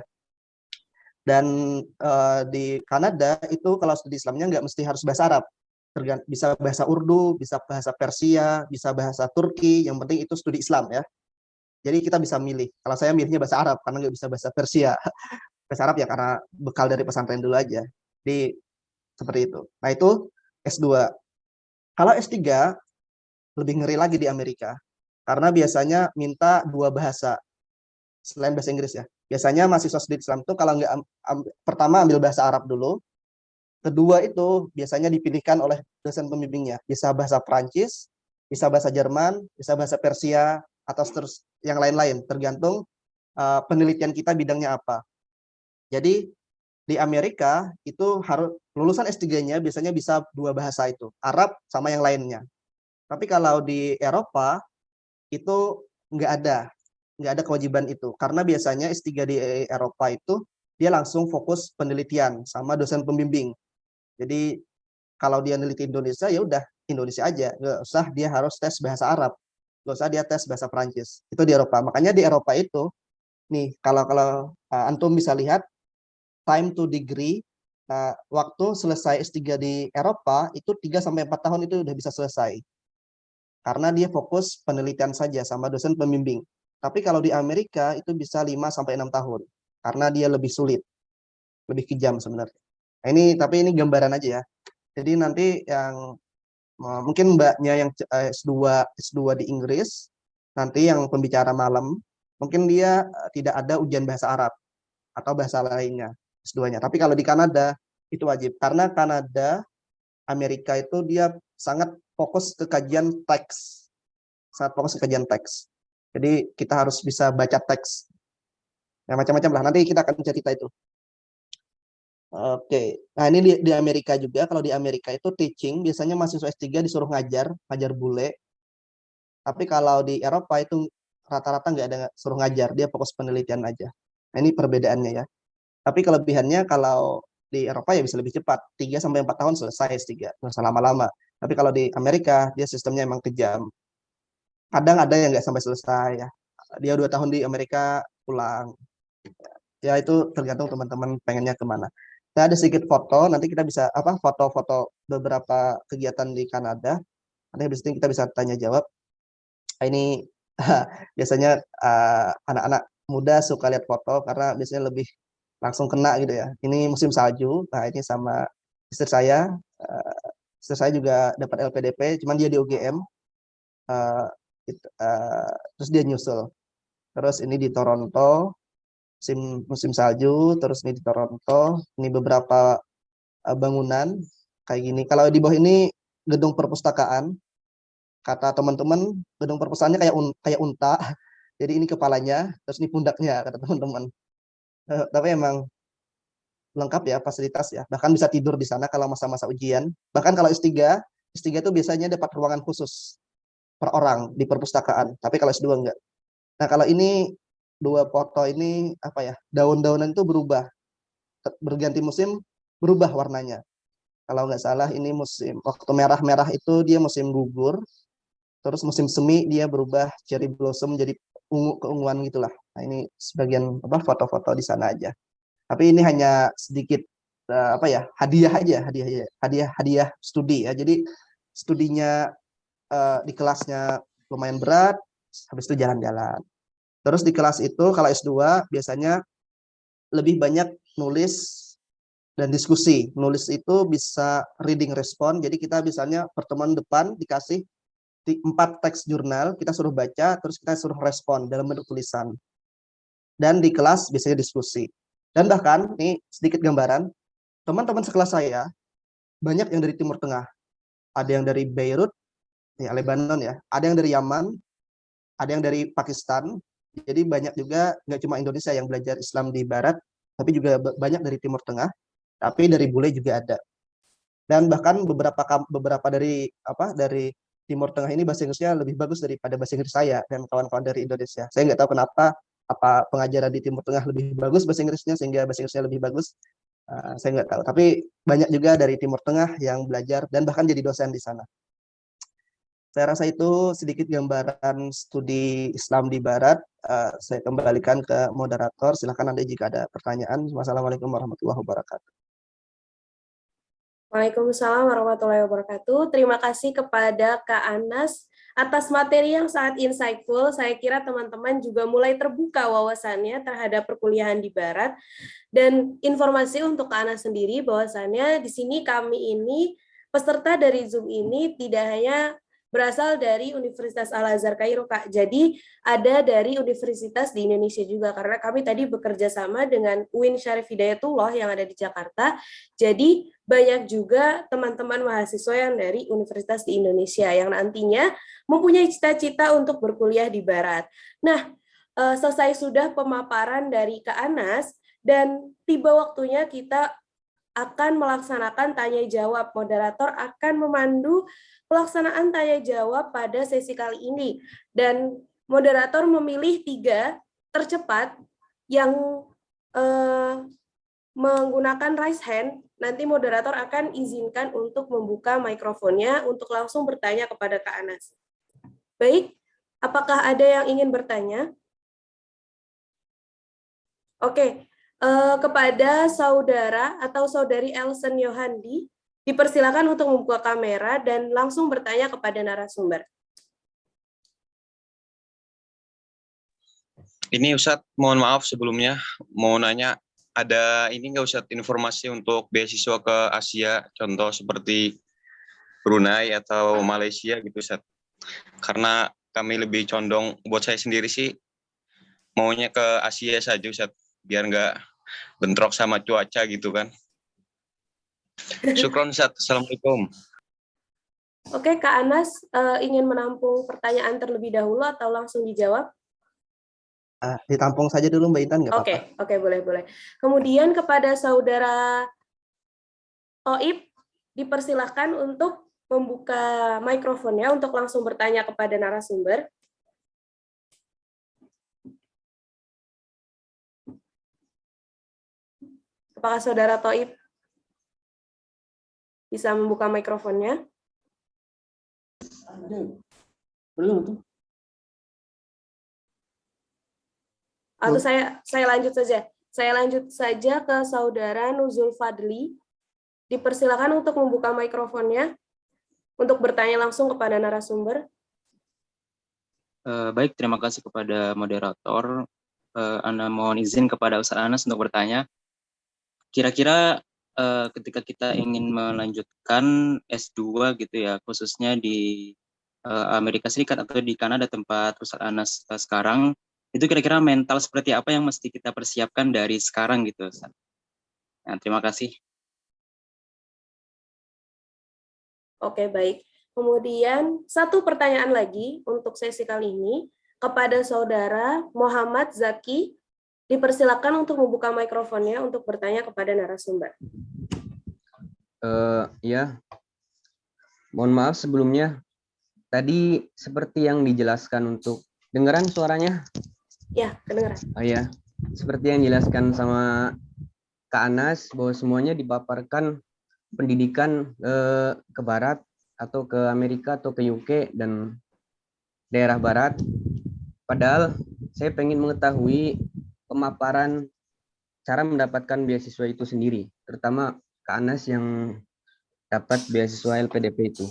Dan di Kanada itu kalau studi Islamnya nggak mesti harus bahasa Arab. Bisa bahasa Urdu, bisa bahasa Persia, bisa bahasa Turki. Yang penting itu studi Islam ya. Jadi kita bisa milih. Kalau saya milihnya bahasa Arab karena nggak bisa bahasa Persia. Bahasa Arab ya karena bekal dari pesantren dulu aja. Jadi seperti itu. Nah itu S2. Kalau S3 lebih ngeri lagi di Amerika. Karena biasanya minta 2 bahasa selain bahasa Inggris ya. Biasanya mahasiswa studi Islam itu kalau nggak pertama ambil bahasa Arab dulu, kedua itu biasanya dipilihkan oleh dosen pembimbingnya. Bisa bahasa Prancis, bisa bahasa Jerman, bisa bahasa Persia, atau terus yang lain-lain, tergantung penelitian kita bidangnya apa. Jadi di Amerika itu harus lulusan S3-nya biasanya bisa 2 bahasa itu, Arab sama yang lainnya. Tapi kalau di Eropa itu nggak ada kewajiban itu, karena biasanya S3 di Eropa itu dia langsung fokus penelitian sama dosen pembimbing. Jadi kalau dia neliti Indonesia ya udah Indonesia aja, nggak usah dia harus tes bahasa Arab, nggak usah dia tes bahasa Prancis. Itu di Eropa. Makanya di Eropa itu nih kalau antum bisa lihat time to degree, waktu selesai S3 di Eropa itu 3-4 tahun itu udah bisa selesai. Karena dia fokus penelitian saja sama dosen pembimbing. Tapi kalau di Amerika itu bisa 5-6 tahun. Karena dia lebih sulit, lebih kejam sebenarnya. Nah, tapi ini gambaran aja ya. Jadi nanti yang mungkin mbaknya yang S2 di Inggris, nanti yang pembicara malam, mungkin dia tidak ada ujian bahasa Arab atau bahasa lainnya S2-nya. Tapi kalau di Kanada itu wajib. Karena Kanada, Amerika itu dia sangat fokus ke kajian teks. Sangat fokus ke kajian teks. Jadi kita harus bisa baca teks. Ya macam-macam lah. Nanti kita akan cerita itu. Oke. Nah ini di Amerika juga. Kalau di Amerika itu teaching, biasanya mahasiswa S3 disuruh ngajar bule. Tapi kalau di Eropa itu rata-rata nggak ada suruh ngajar. Dia fokus penelitian aja. Nah ini perbedaannya ya. Tapi kelebihannya kalau di Eropa ya bisa lebih cepat. 3-4 tahun selesai S3. Nggak usah lama-lama. Tapi kalau di Amerika, dia sistemnya emang kejam. Kadang ada yang nggak sampai selesai ya. Dia 2 tahun di Amerika pulang. Ya itu tergantung teman-teman pengennya kemana. Nah, ada sedikit foto, nanti kita bisa foto-foto beberapa kegiatan di Kanada. Nanti habis itu kita bisa tanya jawab. Ini biasanya anak-anak muda suka lihat foto karena biasanya lebih langsung kena gitu ya. Ini musim salju. Nah, ini sama istri saya. Istri saya juga dapat LPDP, cuman dia di UGM. Terus dia nyusul. Terus ini di Toronto, musim salju. Terus ini di Toronto. Ini beberapa bangunan kayak gini. Kalau di bawah ini gedung perpustakaan. Kata teman-teman, gedung perpustakaannya kayak unta. Jadi ini kepalanya, terus ini pundaknya kata teman-teman. Tapi emang lengkap ya fasilitas ya. Bahkan bisa tidur di sana kalau masa-masa ujian. Bahkan kalau S3 itu biasanya dapat ruangan khusus per orang di perpustakaan. Tapi kalau S2 enggak. Nah, kalau ini 2 foto ini daun-daunan itu berubah. Berganti musim berubah warnanya. Kalau nggak salah ini musim waktu merah-merah itu dia musim gugur. Terus musim semi dia berubah cherry blossom jadi ungu keunguan gitulah. Nah, ini sebagian foto-foto di sana aja. Tapi ini hanya sedikit hadiah aja, hadiah studi ya. Jadi studinya di kelasnya lumayan berat, habis itu jalan-jalan. Terus di kelas itu kalau S2 biasanya lebih banyak nulis dan diskusi. Nulis itu bisa reading respon. Jadi kita misalnya pertemuan depan dikasih 4 teks jurnal, kita suruh baca, terus kita suruh respon dalam bentuk tulisan. Dan di kelas biasanya diskusi. Dan bahkan, ini sedikit gambaran, teman-teman sekelas saya, banyak yang dari Timur Tengah. Ada yang dari Beirut, ya Lebanon ya, ada yang dari Yaman, ada yang dari Pakistan. Jadi banyak juga, nggak cuma Indonesia yang belajar Islam di Barat, tapi juga banyak dari Timur Tengah, tapi dari bule juga ada. Dan bahkan beberapa dari Timur Tengah ini bahasa Inggrisnya lebih bagus daripada bahasa Inggris saya dan kawan-kawan dari Indonesia. Saya nggak tahu kenapa, apa pengajaran di Timur Tengah lebih bagus bahasa Inggrisnya sehingga bahasa Inggrisnya lebih bagus. Saya nggak tahu. Tapi banyak juga dari Timur Tengah yang belajar dan bahkan jadi dosen di sana. Saya rasa itu sedikit gambaran studi Islam di Barat. Saya kembalikan ke moderator. Silakan Anda jika ada pertanyaan. Wassalamualaikum warahmatullahi wabarakatuh. Waalaikumsalam warahmatullahi wabarakatuh. Terima kasih kepada Kak Anas atas materi yang sangat insightful. Saya kira teman-teman juga mulai terbuka wawasannya terhadap perkuliahan di Barat. Dan informasi untuk Kak Anas sendiri bahwasannya di sini kami ini peserta dari Zoom ini tidak hanya berasal dari Universitas Al-Azhar Kairo, Kak. Jadi ada dari universitas di Indonesia juga, karena kami tadi bekerja sama dengan UIN Syarif Hidayatullah yang ada di Jakarta. Jadi banyak juga teman-teman mahasiswa yang dari universitas di Indonesia yang nantinya mempunyai cita-cita untuk berkuliah di Barat. Nah, selesai sudah pemaparan dari Kak Anas, dan tiba waktunya kita akan melaksanakan tanya jawab. Moderator akan memandu pelaksanaan tanya jawab pada sesi kali ini. Dan moderator memilih 3 tercepat yang menggunakan raise hand. Nanti moderator akan izinkan untuk membuka mikrofonnya untuk langsung bertanya kepada Kak Anas. Baik, apakah ada yang ingin bertanya? Oke. Kepada saudara atau saudari Elsen Yohandi, dipersilakan untuk membuka kamera dan langsung bertanya kepada narasumber. Ini Ustadz, mohon maaf sebelumnya, mau nanya, ada ini nggak Ustadz informasi untuk beasiswa ke Asia, contoh seperti Brunei atau Malaysia gitu Ustadz. Karena kami lebih condong, buat saya sendiri sih, maunya ke Asia saja Ustadz, biar nggak bentrok sama cuaca gitu kan. Syukron Ustadz, Assalamualaikum. Oke, Kak Anas ingin menampung pertanyaan terlebih dahulu atau langsung dijawab? Ditampung saja dulu Mbak Intan, nggak apa-apa. Oke, boleh. Kemudian kepada saudara Toib, dipersilakan untuk membuka mikrofonnya untuk langsung bertanya kepada narasumber. Apakah saudara Toib bisa membuka mikrofonnya? Belum tuh. Atau saya lanjut saja. Saya lanjut saja ke saudara Nuzul Fadli. Dipersilakan untuk membuka mikrofonnya untuk bertanya langsung kepada narasumber. Baik, terima kasih kepada moderator. Anda mohon izin kepada Ustaz Anas untuk bertanya. Kira-kira ketika kita ingin melanjutkan S2 gitu ya, khususnya di Amerika Serikat atau di Kanada tempat Ustaz Anas sekarang, itu kira-kira mental seperti apa yang mesti kita persiapkan dari sekarang gitu, Ustaz? Nah, terima kasih. Oke, baik. Kemudian satu pertanyaan lagi untuk sesi kali ini kepada saudara Muhammad Zaki. Dipersilakan untuk membuka mikrofonnya untuk bertanya kepada narasumber. Ya, mohon maaf sebelumnya. Tadi seperti yang dijelaskan untuk dengeran suaranya? Ya, kedengaran. Oh ya, seperti yang dijelaskan sama Kak Anas bahwa semuanya dipaparkan pendidikan ke Barat atau ke Amerika atau ke UK dan daerah Barat. Padahal saya pengen mengetahui pemaparan cara mendapatkan beasiswa itu sendiri, terutama Kak Anas yang dapat beasiswa LPDP itu.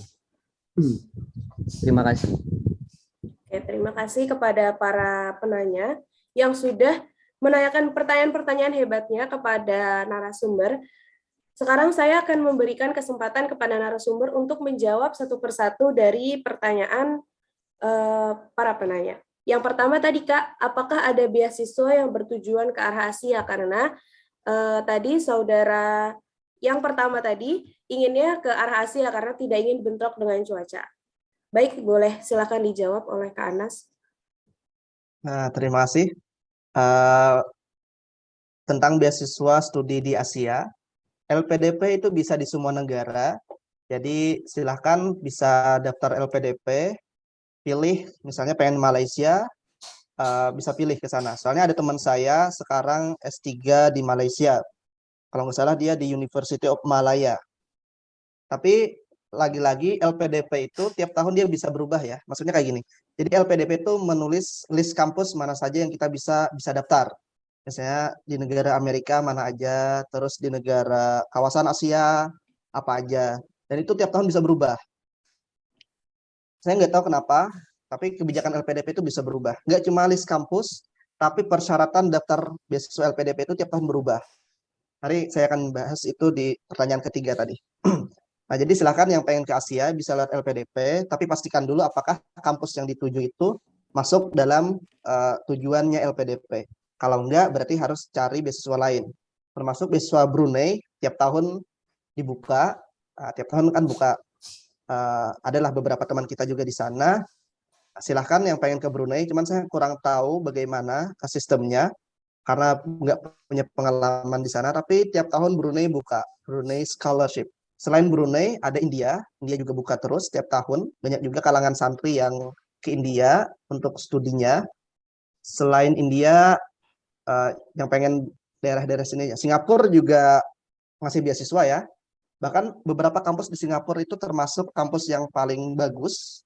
Terima kasih. Oke, terima kasih kepada para penanya yang sudah menanyakan pertanyaan-pertanyaan hebatnya kepada narasumber. Sekarang saya akan memberikan kesempatan kepada narasumber untuk menjawab satu persatu dari pertanyaan para penanya. Yang pertama tadi Kak, apakah ada beasiswa yang bertujuan ke arah Asia? Karena tadi saudara yang pertama tadi inginnya ke arah Asia karena tidak ingin bentrok dengan cuaca. Baik, boleh silakan dijawab oleh Kak Anas. Nah, terima kasih. Tentang beasiswa studi di Asia, LPDP itu bisa di semua negara. Jadi silahkan bisa daftar LPDP, pilih misalnya pengen Malaysia, bisa pilih ke sana. Soalnya ada teman saya sekarang S3 di Malaysia. Kalau nggak salah dia di University of Malaya. Tapi lagi-lagi LPDP itu tiap tahun dia bisa berubah ya. Maksudnya kayak gini. Jadi LPDP itu menulis list kampus mana saja yang kita bisa daftar. Misalnya di negara Amerika mana aja, terus di negara kawasan Asia apa aja. Dan itu tiap tahun bisa berubah. Saya nggak tahu kenapa, tapi kebijakan LPDP itu bisa berubah. Nggak cuma list kampus, tapi persyaratan daftar beasiswa LPDP itu tiap tahun berubah. Hari saya akan bahas itu di pertanyaan ketiga tadi. Nah, jadi silakan yang pengen ke Asia bisa lewat LPDP, tapi pastikan dulu apakah kampus yang dituju itu masuk dalam tujuannya LPDP. Kalau enggak, berarti harus cari beasiswa lain. Termasuk beasiswa Brunei, tiap tahun dibuka, tiap tahun kan buka. Adalah beberapa teman kita juga di sana. Silahkan yang pengen ke Brunei, cuman saya kurang tahu bagaimana sistemnya, karena nggak punya pengalaman di sana, tapi tiap tahun Brunei buka, Brunei Scholarship. Selain Brunei, ada India juga buka terus tiap tahun. Banyak juga kalangan santri yang ke India untuk studinya. Selain India, yang pengen daerah-daerah sini, Singapura juga ngasih beasiswa ya. Bahkan beberapa kampus di Singapura itu termasuk kampus yang paling bagus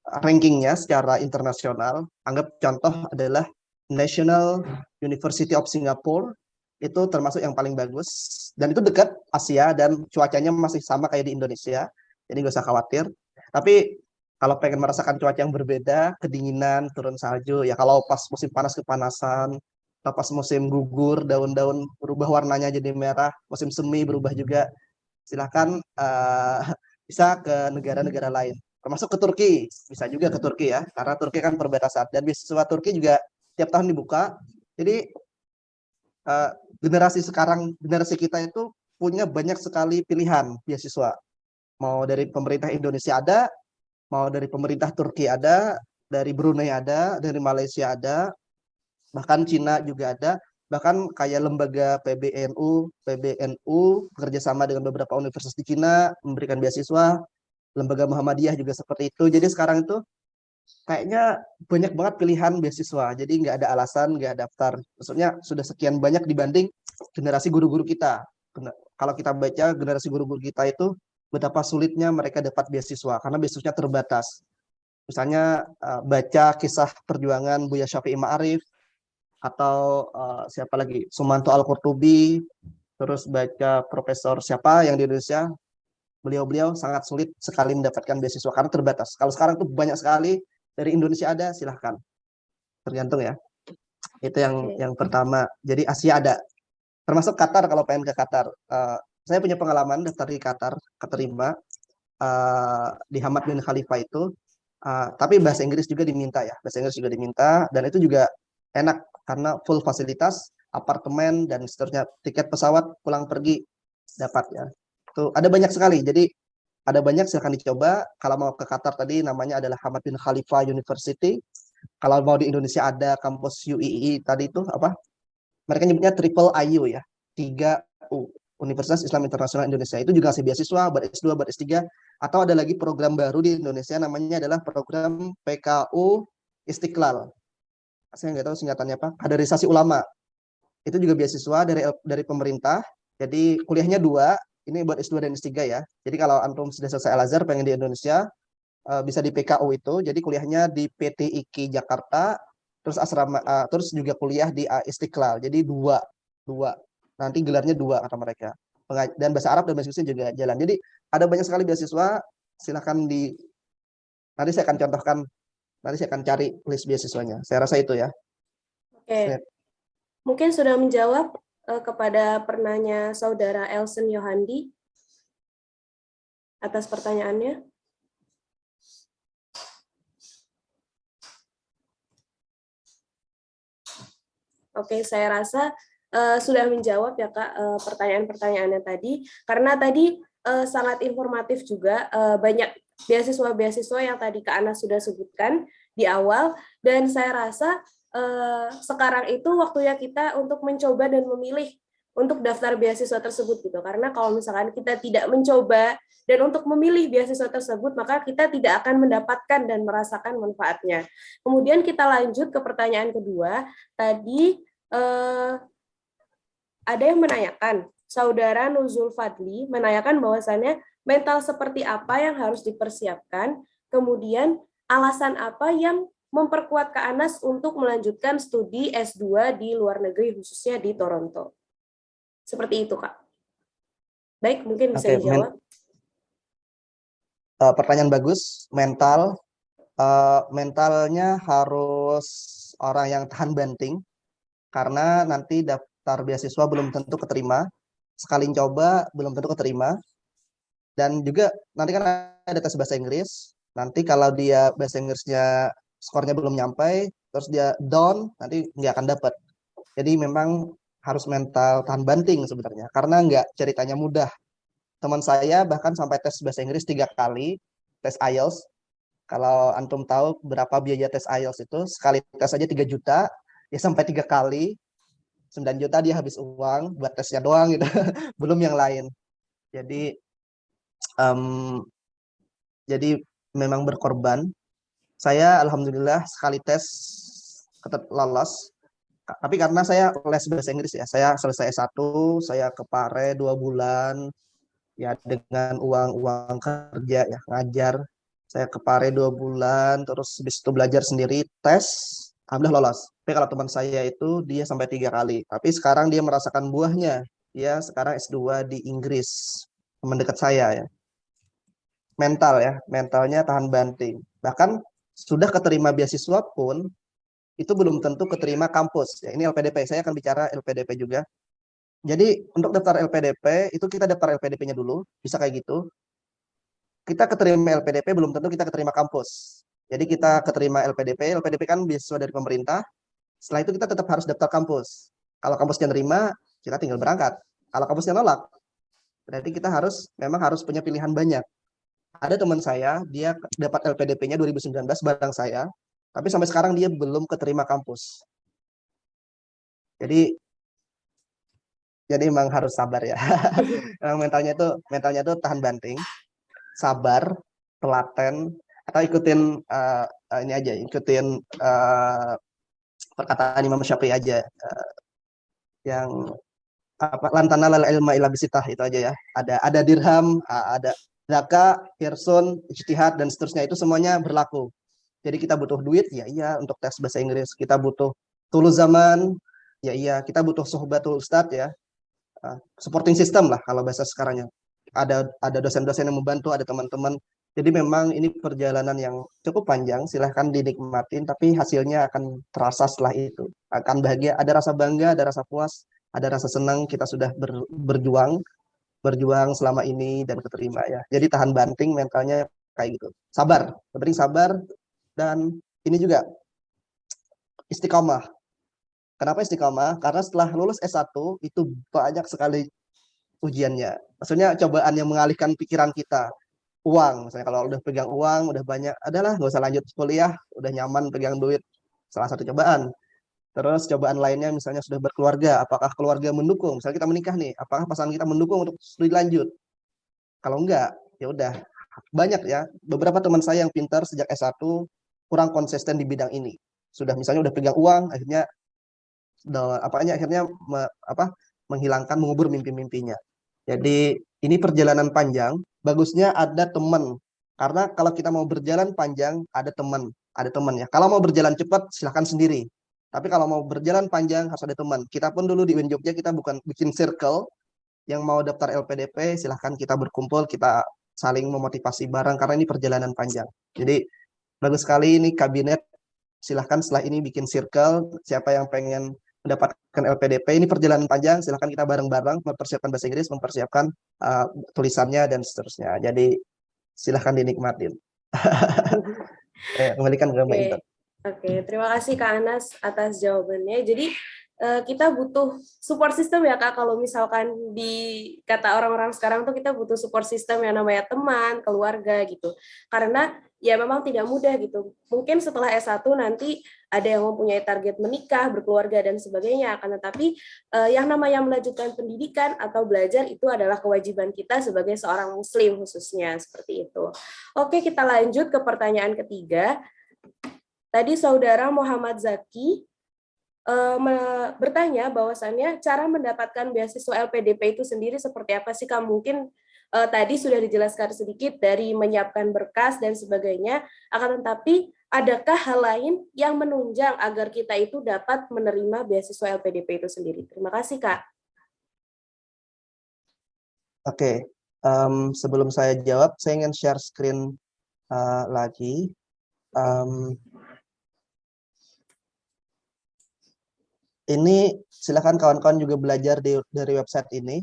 rankingnya secara internasional. Anggap contoh adalah National University of Singapore, itu termasuk yang paling bagus, dan itu dekat Asia dan cuacanya masih sama kayak di Indonesia, jadi nggak usah khawatir. Tapi kalau pengen merasakan cuaca yang berbeda, kedinginan, turun salju, ya kalau pas musim panas kepanasan, atau pas musim gugur, daun-daun berubah warnanya jadi merah, musim semi berubah juga, silahkan bisa ke negara-negara lain, termasuk ke Turki, bisa juga ke Turki ya, karena Turki kan perbatasan, dan beasiswa Turki juga tiap tahun dibuka. Jadi generasi kita itu punya banyak sekali pilihan beasiswa. Mau dari pemerintah Indonesia ada, mau dari pemerintah Turki ada, dari Brunei ada, dari Malaysia ada, bahkan Cina juga ada, bahkan kayak lembaga PBNU bekerjasama dengan beberapa universitas di Cina memberikan beasiswa, lembaga Muhammadiyah juga seperti itu. Jadi sekarang itu kayaknya banyak banget pilihan beasiswa, jadi nggak ada alasan nggak daftar. Maksudnya sudah sekian banyak dibanding generasi guru-guru kita. Kalau kita baca generasi guru-guru kita itu betapa sulitnya mereka dapat beasiswa karena beasiswanya terbatas. Misalnya baca kisah perjuangan Buya Syafi'i Ma'arif, atau siapa lagi, Sumanto Al-Qurtubi, terus baca profesor siapa yang di Indonesia, beliau-beliau sangat sulit sekali mendapatkan beasiswa karena terbatas. Kalau sekarang tuh banyak sekali, dari Indonesia ada, silahkan. Tergantung ya. Itu yang pertama. Jadi Asia ada. Termasuk Qatar kalau pengen ke Qatar. Saya punya pengalaman daftar di Qatar, keterima di Hamad bin Khalifa itu. Tapi bahasa Inggris juga diminta ya. Bahasa Inggris juga diminta, dan itu juga enak karena full fasilitas, apartemen dan seterusnya, tiket pesawat pulang pergi dapat ya. Itu ada banyak sekali. Jadi ada banyak, silahkan dicoba. Kalau mau ke Qatar tadi namanya adalah Hamad bin Khalifa University. Kalau mau di Indonesia ada kampus UII tadi itu apa? Mereka nyebutnya Triple IU ya. 3U. Universitas Islam Internasional Indonesia. Itu juga ngasih beasiswa buat S2, buat S3. Atau ada lagi program baru di Indonesia namanya adalah program PKU Istiqlal. Saya nggak tahu singkatannya apa. Kaderisasi ulama. Itu juga beasiswa dari pemerintah. Jadi kuliahnya 2. Ini buat S2 dan S3 ya. Jadi kalau antum sudah selesai Al-Azhar pengen di Indonesia, bisa di PKU itu. Jadi kuliahnya di PT IKI Jakarta, terus asrama, terus juga kuliah di Istiqlal. Jadi dua. Nanti gelarnya 2 kata mereka. Dan bahasa Arab dan bahasa Inggris juga jalan. Jadi ada banyak sekali beasiswa. Silakan nanti saya akan contohkan. Nanti saya akan cari list beasiswanya. Saya rasa itu ya. Oke. Mungkin sudah menjawab kepada penanya saudara Elsen Yohandi atas pertanyaannya. Oke, saya rasa sudah menjawab ya Kak pertanyaan-pertanyaannya tadi, karena tadi sangat informatif juga, banyak beasiswa-beasiswa yang tadi Kak Anas sudah sebutkan di awal, dan saya rasa sekarang itu waktunya kita untuk mencoba dan memilih untuk daftar beasiswa tersebut gitu, karena kalau misalkan kita tidak mencoba dan untuk memilih beasiswa tersebut, maka kita tidak akan mendapatkan dan merasakan manfaatnya. Kemudian kita lanjut ke pertanyaan kedua. Tadi ada yang menanyakan, saudara Nuzul Fadli menanyakan bahwasannya mental seperti apa yang harus dipersiapkan, kemudian alasan apa yang memperkuat Kak Anas untuk melanjutkan studi S2 di luar negeri, khususnya di Toronto. Seperti itu, Kak. Baik, mungkin bisa Oke, dijawab. Pertanyaan bagus. Mentalnya harus orang yang tahan banting, karena nanti daftar beasiswa belum tentu keterima. Sekali coba belum tentu keterima. Dan juga nanti kan ada tes bahasa Inggris. Nanti kalau dia bahasa Inggrisnya skornya belum nyampe, terus dia down, nanti nggak akan dapat. Jadi memang harus mental tahan banting sebenarnya, karena nggak ceritanya mudah. Teman saya bahkan sampai tes bahasa Inggris 3 kali, tes IELTS. Kalau antum tahu berapa biaya tes IELTS itu, sekali tes aja 3 juta, ya sampai 3 kali, 9 juta dia habis uang buat tesnya doang gitu, belum yang lain. Jadi em, jadi memang berkorban. Saya alhamdulillah sekali tes lolos. Tapi karena saya les bahasa Inggris ya, saya selesai S1, saya ke Pare 2 bulan, ya dengan uang kerja ya, ngajar. Saya ke Pare 2 bulan, terus habis itu belajar sendiri, tes, alhamdulillah lolos. Tapi kalau teman saya itu dia sampai 3 kali. Tapi sekarang dia merasakan buahnya. Dia sekarang S2 di Inggris, teman dekat saya ya. Mental ya, mentalnya tahan banting. Bahkan sudah keterima beasiswa pun itu belum tentu keterima kampus. Ya, ini LPDP, saya akan bicara LPDP juga. Jadi untuk daftar LPDP itu kita daftar LPDP-nya dulu, bisa kayak gitu. Kita keterima LPDP belum tentu kita keterima kampus. Jadi kita keterima LPDP, LPDP kan beasiswa dari pemerintah. Setelah itu kita tetap harus daftar kampus. Kalau kampusnya nerima, kita tinggal berangkat. Kalau kampusnya nolak, berarti kita memang harus punya pilihan banyak. Ada teman saya, dia dapat LPDP-nya 2019 bareng saya, tapi sampai sekarang dia belum keterima kampus. Jadi emang harus sabar ya. mentalnya tuh tahan banting, sabar, telaten, atau ikutin ini aja, ikutin perkataan Imam Syafi'i aja, yang apa, lantana lal ilma illa bisitah, itu aja ya. Ada dirham, ada zakat, hirsun, ijtihad, dan seterusnya, itu semuanya berlaku. Jadi kita butuh duit, ya iya, untuk tes bahasa Inggris. Kita butuh tulus zaman, ya iya. Kita butuh sohbatul ustad ya, supporting system lah kalau bahasa sekarangnya. Ada dosen-dosen yang membantu, ada teman-teman. Jadi memang ini perjalanan yang cukup panjang, silahkan dinikmatin, tapi hasilnya akan terasa setelah itu. Akan bahagia, ada rasa bangga, ada rasa puas, ada rasa senang kita sudah berjuang selama ini dan keterima ya. Jadi tahan banting, mentalnya kayak gitu. Sabar, penting sabar, dan ini juga istiqomah. Kenapa istiqomah? Karena setelah lulus S1 itu banyak sekali ujiannya. Maksudnya cobaan yang mengalihkan pikiran kita. Uang, misalnya kalau udah pegang uang, udah banyak, adalah nggak usah lanjut kuliah, udah nyaman pegang duit. Salah satu cobaan. Terus cobaan lainnya misalnya sudah berkeluarga, apakah keluarga mendukung? Misalnya kita menikah nih, apakah pasangan kita mendukung untuk studi lanjut? Kalau enggak, ya udah. Banyak ya, beberapa teman saya yang pintar sejak S1 kurang konsisten di bidang ini. Sudah misalnya udah pegang uang, akhirnya menghilangkan, mengubur mimpi-mimpinya. Jadi ini perjalanan panjang, bagusnya ada teman. Karena kalau kita mau berjalan panjang, ada teman ya. Kalau mau berjalan cepat, silahkan sendiri. Tapi kalau mau berjalan panjang, harus ada teman. Kita pun dulu di UIN Jogja, kita bukan bikin circle, yang mau daftar LPDP, silahkan kita berkumpul, kita saling memotivasi bareng, karena ini perjalanan panjang. Jadi bagus sekali ini kabinet, silahkan setelah ini bikin circle, siapa yang pengen mendapatkan LPDP, ini perjalanan panjang, silahkan kita bareng-bareng mempersiapkan bahasa Inggris, mempersiapkan tulisannya, dan seterusnya. Jadi silahkan dinikmatin. Kembalikan ke Mbak Intan. Oke, terima kasih Kak Anas atas jawabannya. Jadi kita butuh support system ya Kak, kalau misalkan di kata orang-orang sekarang tuh kita butuh support system yang namanya teman, keluarga gitu. Karena ya memang tidak mudah gitu. Mungkin setelah S1 nanti ada yang mempunyai target menikah, berkeluarga, dan sebagainya. Akan tetapi yang namanya melanjutkan pendidikan atau belajar itu adalah kewajiban kita sebagai seorang muslim khususnya, seperti itu. Oke, kita lanjut ke pertanyaan ketiga. Tadi saudara Muhammad Zaki bertanya bahwasannya cara mendapatkan beasiswa LPDP itu sendiri seperti apa sih Kak? Mungkin tadi sudah dijelaskan sedikit dari menyiapkan berkas dan sebagainya, akan tetapi adakah hal lain yang menunjang agar kita itu dapat menerima beasiswa LPDP itu sendiri? Terima kasih, Kak. Oke, sebelum saya jawab, saya ingin share screen lagi. Ini silakan kawan-kawan juga belajar dari website ini.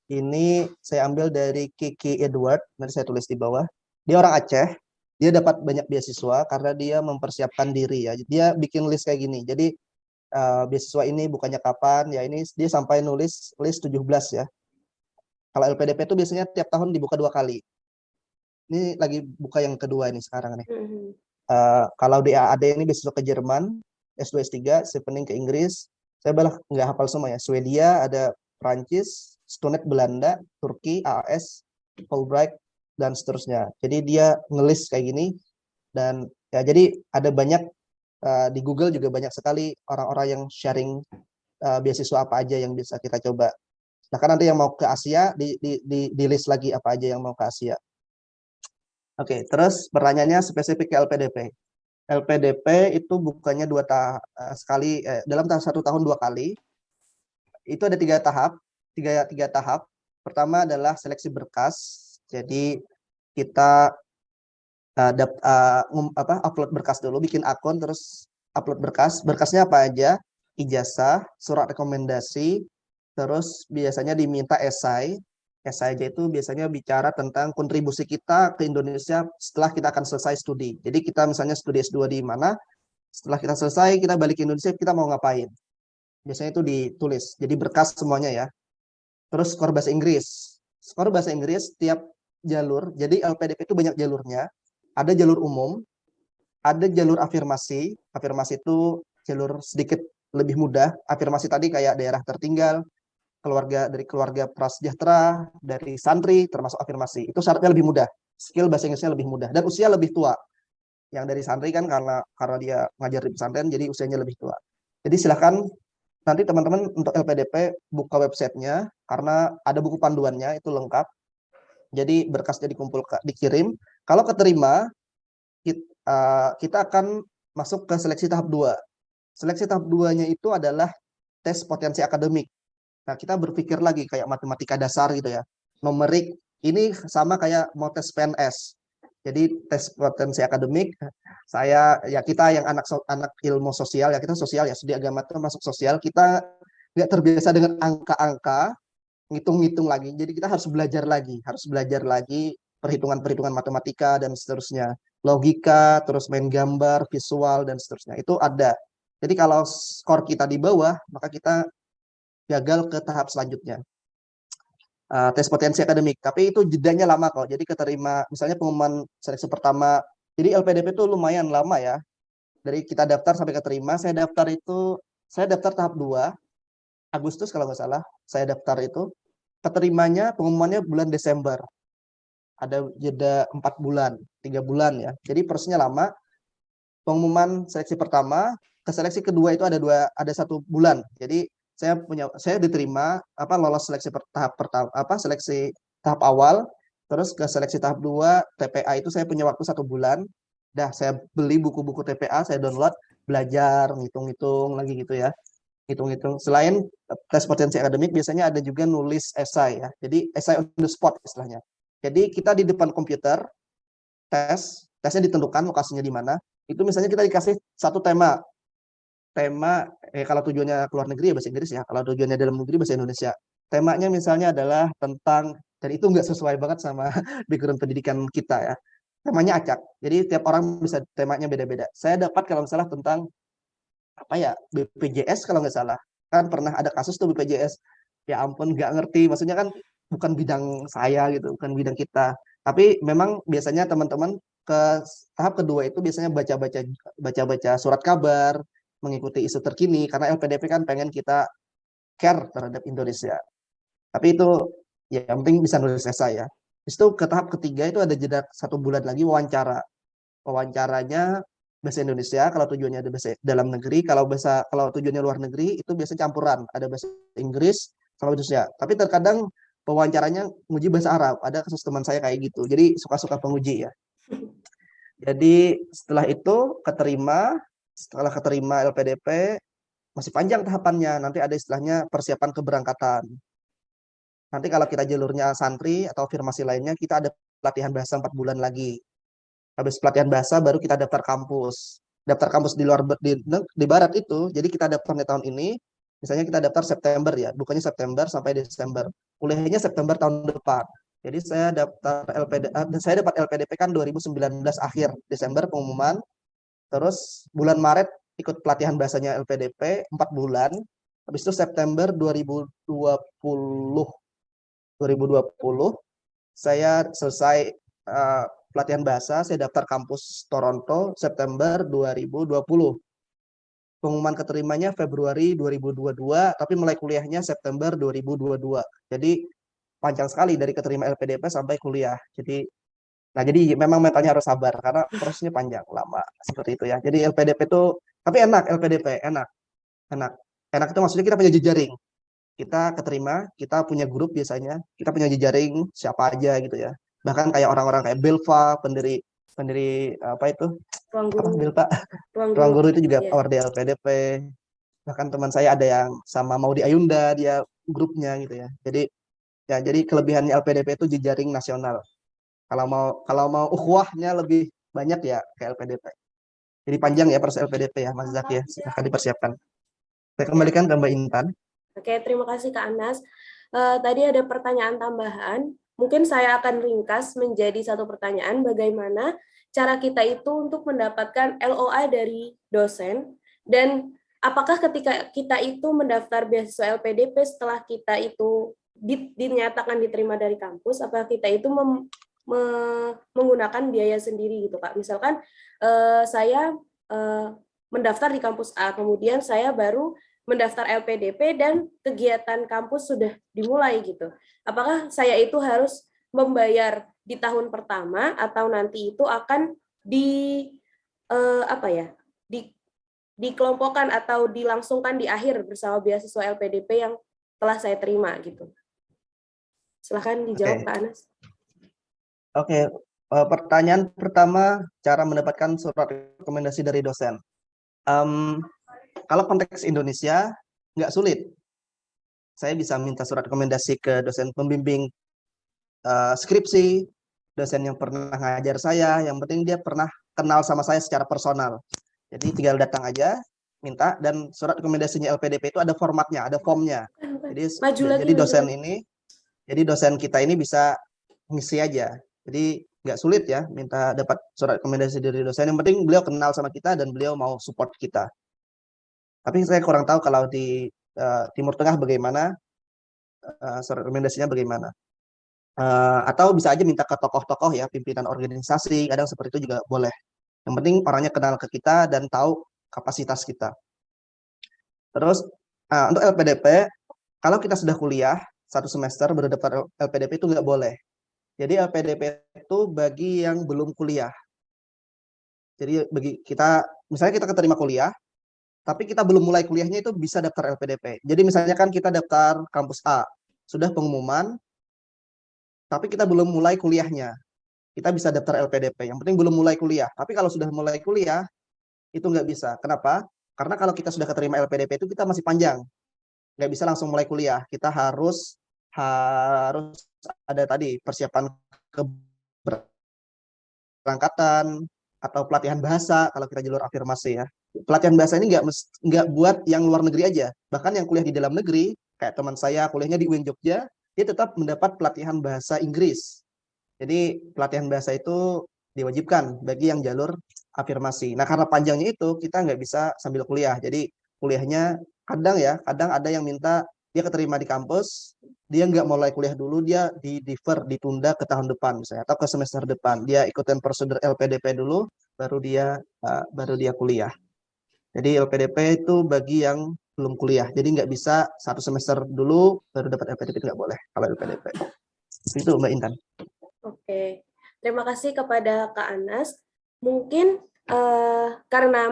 Ini saya ambil dari Kiki Edward, nanti saya tulis di bawah. Dia orang Aceh, dia dapat banyak beasiswa karena dia mempersiapkan diri ya. Dia bikin list kayak gini. Jadi beasiswa ini bukannya kapan, ya ini dia sampai nulis list 17 ya. Kalau LPDP itu biasanya tiap tahun dibuka 2 kali. Ini lagi buka yang kedua ini sekarang nih. Kalau di AAD ini beasiswa ke Jerman, S2 S3, Chevening ke Inggris. Saya malah nggak hafal semua ya. Swedia, ada Prancis, Stonet Belanda, Turki, AAS, Fulbright, dan seterusnya. Jadi dia ngelis kayak gini. Dan ya jadi ada banyak di Google juga banyak sekali orang-orang yang sharing beasiswa apa aja yang bisa kita coba. Nah, kan nanti yang mau ke Asia di list lagi apa aja yang mau ke Asia. Oke, terus pertanyaannya spesifik ke LPDP. LPDP itu bukannya dalam 1 tahun 2 kali. Itu ada 3 tahap, tiga tahap. Pertama adalah seleksi berkas. Jadi kita upload berkas dulu, bikin akun, terus upload berkas. Berkasnya apa aja? Ijazah, surat rekomendasi, terus biasanya diminta esai. Esai aja itu biasanya bicara tentang kontribusi kita ke Indonesia setelah kita akan selesai studi. Jadi kita misalnya studi S2 di mana, setelah kita selesai, kita balik ke Indonesia, kita mau ngapain. Biasanya itu ditulis, jadi berkas semuanya ya. Terus skor bahasa Inggris. Skor bahasa Inggris tiap jalur, jadi LPDP itu banyak jalurnya. Ada jalur umum, ada jalur afirmasi. Afirmasi itu jalur sedikit lebih mudah. Afirmasi tadi kayak daerah tertinggal, dari keluarga prasejahtera, dari santri, termasuk afirmasi. Itu syaratnya lebih mudah. Skill bahasa Inggrisnya lebih mudah. Dan usia lebih tua. Yang dari santri kan karena dia ngajar di pesantren, jadi usianya lebih tua. Jadi silakan nanti teman-teman untuk LPDP buka websitenya, karena ada buku panduannya, itu lengkap. Jadi berkasnya dikirim. Kalau keterima, kita akan masuk ke seleksi tahap 2. Seleksi tahap 2-nya itu adalah tes potensi akademik. Nah, kita berpikir lagi kayak matematika dasar gitu ya. Numerik, ini sama kayak mau tes PNS. Jadi tes potensi akademik, kita yang anak ilmu sosial, ya kita sosial ya, studi agama itu masuk sosial, kita nggak terbiasa dengan angka-angka, ngitung-ngitung lagi. Jadi kita harus belajar lagi perhitungan-perhitungan matematika dan seterusnya. Logika, terus main gambar, visual, dan seterusnya. Itu ada. Jadi kalau skor kita di bawah, maka kita gagal ke tahap selanjutnya. Tes potensi akademik, tapi itu jedanya lama kok. Jadi keterima, misalnya pengumuman seleksi pertama, jadi LPDP itu lumayan lama ya. Dari kita daftar sampai keterima, saya daftar tahap 2, Agustus kalau nggak salah, saya daftar itu. Keterimanya, pengumumannya bulan Desember. Ada jeda 4 bulan, 3 bulan ya. Jadi prosesnya lama. Pengumuman seleksi pertama, ke seleksi kedua itu ada 1 bulan. Jadi saya diterima lolos seleksi seleksi tahap awal, terus ke seleksi tahap 2 TPA itu saya punya waktu 1 bulan. Dah saya beli buku-buku TPA, saya download, belajar, ngitung-ngitung lagi gitu ya. Ngitung-ngitung. Selain tes potensi akademik, biasanya ada juga nulis esai ya. Jadi esai on the spot istilahnya. Jadi kita di depan komputer, tesnya ditentukan lokasinya di mana. Itu misalnya kita dikasih 1 tema, kalau tujuannya keluar negeri ya bahasa Inggris ya, kalau tujuannya dalam negeri bahasa Indonesia. Temanya misalnya adalah tentang, dan itu nggak sesuai banget sama background pendidikan kita ya. Temanya acak, jadi tiap orang bisa temanya beda-beda. Saya dapat kalau nggak salah tentang BPJS kalau nggak salah. Kan pernah ada kasus tuh BPJS. Ya ampun, nggak ngerti. Maksudnya kan bukan bidang saya gitu, bukan bidang kita. Tapi memang biasanya teman-teman ke tahap kedua itu biasanya baca-baca surat kabar, mengikuti isu terkini, karena LPDP kan pengen kita care terhadap Indonesia. Tapi itu ya yang penting bisa nulis esai ya. Itu ke tahap ketiga itu ada jeda 1 bulan lagi wawancara. Wawancaranya bahasa Indonesia kalau tujuannya ada bahasa dalam negeri, kalau tujuannya luar negeri itu biasanya campuran, ada bahasa Inggris sama Indonesia. Tapi terkadang pewawancaranya nguji bahasa Arab. Ada kasus teman saya kayak gitu. Jadi suka-suka penguji ya. Jadi setelah itu setelah keterima LPDP masih panjang tahapannya. Nanti ada istilahnya persiapan keberangkatan. Nanti kalau kita jalurnya santri atau afirmasi lainnya, kita ada pelatihan bahasa 4 bulan lagi. Habis pelatihan bahasa baru kita daftar kampus. Daftar kampus di luar di barat itu, jadi kita daftarnya tahun ini, misalnya kita daftar September ya, bukannya September sampai Desember. Kuliahnya September tahun depan. Jadi saya saya dapat LPDP kan 2019 akhir, Desember pengumuman. Terus bulan Maret ikut pelatihan bahasanya LPDP 4 bulan. Habis itu September 2020 saya selesai pelatihan bahasa, saya daftar kampus Toronto September 2020. Pengumuman keterimanya Februari 2022, tapi mulai kuliahnya September 2022. Jadi panjang sekali dari keterima LPDP sampai kuliah. Jadi memang mentalnya harus sabar karena prosesnya panjang, lama seperti itu ya. Jadi LPDP itu, tapi enak LPDP, enak. Enak itu maksudnya kita punya jejaring. Kita keterima, kita punya grup biasanya, kita punya jejaring siapa aja gitu ya. Bahkan kayak orang-orang kayak Belva, pendiri apa itu? Ruang Apa guru. Belva? Ruang guru itu juga Iya. award di LPDP. Bahkan teman saya ada yang sama Maudi Ayunda, dia grupnya gitu ya. Jadi kelebihannya LPDP itu jejaring nasional. Kalau mau ukhuwahnya lebih banyak ya ke LPDP. Jadi panjang ya proses LPDP ya, Mas Zaki ya. Silahkan dipersiapkan. Saya kembalikan ke Mbak Intan. Oke, terima kasih Kak Anas. Tadi ada pertanyaan tambahan. Mungkin saya akan ringkas menjadi satu pertanyaan, bagaimana cara kita itu untuk mendapatkan LOA dari dosen, dan apakah ketika kita itu mendaftar beasiswa LPDP setelah kita itu dinyatakan diterima dari kampus, apakah kita itu menggunakan biaya sendiri gitu Kak? Misalkan saya mendaftar di kampus A, kemudian saya baru mendaftar LPDP dan kegiatan kampus sudah dimulai gitu. Apakah saya itu harus membayar di tahun pertama atau nanti itu akan dikelompokkan atau dilangsungkan di akhir bersama beasiswa LPDP yang telah saya terima gitu. Silahkan dijawab Kak Anas. Oke, pertanyaan pertama, cara mendapatkan surat rekomendasi dari dosen. Kalau konteks Indonesia, nggak sulit. Saya bisa minta surat rekomendasi ke dosen pembimbing skripsi, dosen yang pernah ngajar saya, yang penting dia pernah kenal sama saya secara personal. Jadi tinggal datang aja, minta, dan surat rekomendasinya LPDP itu ada formatnya, ada formnya. Jadi dosen kita ini bisa ngisi aja. Jadi nggak sulit ya minta dapat surat rekomendasi dari dosen. Yang penting beliau kenal sama kita dan beliau mau support kita. Tapi saya kurang tahu kalau di Timur Tengah bagaimana, surat rekomendasinya bagaimana. Atau bisa aja minta ke tokoh-tokoh ya, pimpinan organisasi, kadang seperti itu juga boleh. Yang penting orangnya kenal ke kita dan tahu kapasitas kita. Terus untuk LPDP, kalau kita sudah kuliah 1 semester baru dapat LPDP itu nggak boleh. Jadi LPDP itu bagi yang belum kuliah. Jadi bagi kita, misalnya kita keterima kuliah, tapi kita belum mulai kuliahnya itu bisa daftar LPDP. Jadi misalnya kan kita daftar kampus A, sudah pengumuman, tapi kita belum mulai kuliahnya. Kita bisa daftar LPDP, yang penting belum mulai kuliah. Tapi kalau sudah mulai kuliah, itu nggak bisa. Kenapa? Karena kalau kita sudah keterima LPDP itu kita masih panjang. Nggak bisa langsung mulai kuliah. Kita harus ada tadi persiapan keberangkatan, atau pelatihan bahasa kalau kita jalur afirmasi ya. Pelatihan bahasa ini nggak buat yang luar negeri aja. Bahkan yang kuliah di dalam negeri, kayak teman saya kuliahnya di UIN Jogja, dia tetap mendapat pelatihan bahasa Inggris. Jadi pelatihan bahasa itu diwajibkan bagi yang jalur afirmasi. Nah karena panjangnya itu kita nggak bisa sambil kuliah. Jadi kuliahnya kadang ada yang minta dia keterima di kampus, dia nggak mulai kuliah dulu, dia ditunda ke tahun depan misalnya atau ke semester depan. Dia ikutin prosedur LPDP dulu, baru dia kuliah. Jadi LPDP itu bagi yang belum kuliah. Jadi nggak bisa 1 semester dulu baru dapat LPDP, itu nggak boleh kalau LPDP. Itu Mbak Intan. Oke, terima kasih kepada Kak Anas. Mungkin karena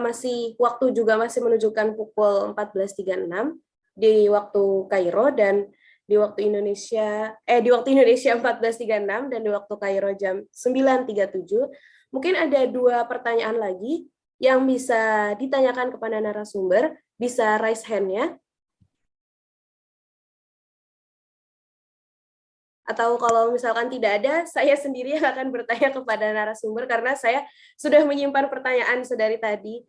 waktu juga masih menunjukkan pukul 14.36 di waktu Kairo, dan di waktu Indonesia 14.36 dan di waktu Kairo jam 9.37. Mungkin ada 2 pertanyaan lagi yang bisa ditanyakan kepada narasumber, bisa raise hand-nya. Atau kalau misalkan tidak ada, saya sendiri yang akan bertanya kepada narasumber karena saya sudah menyimpan pertanyaan sedari tadi.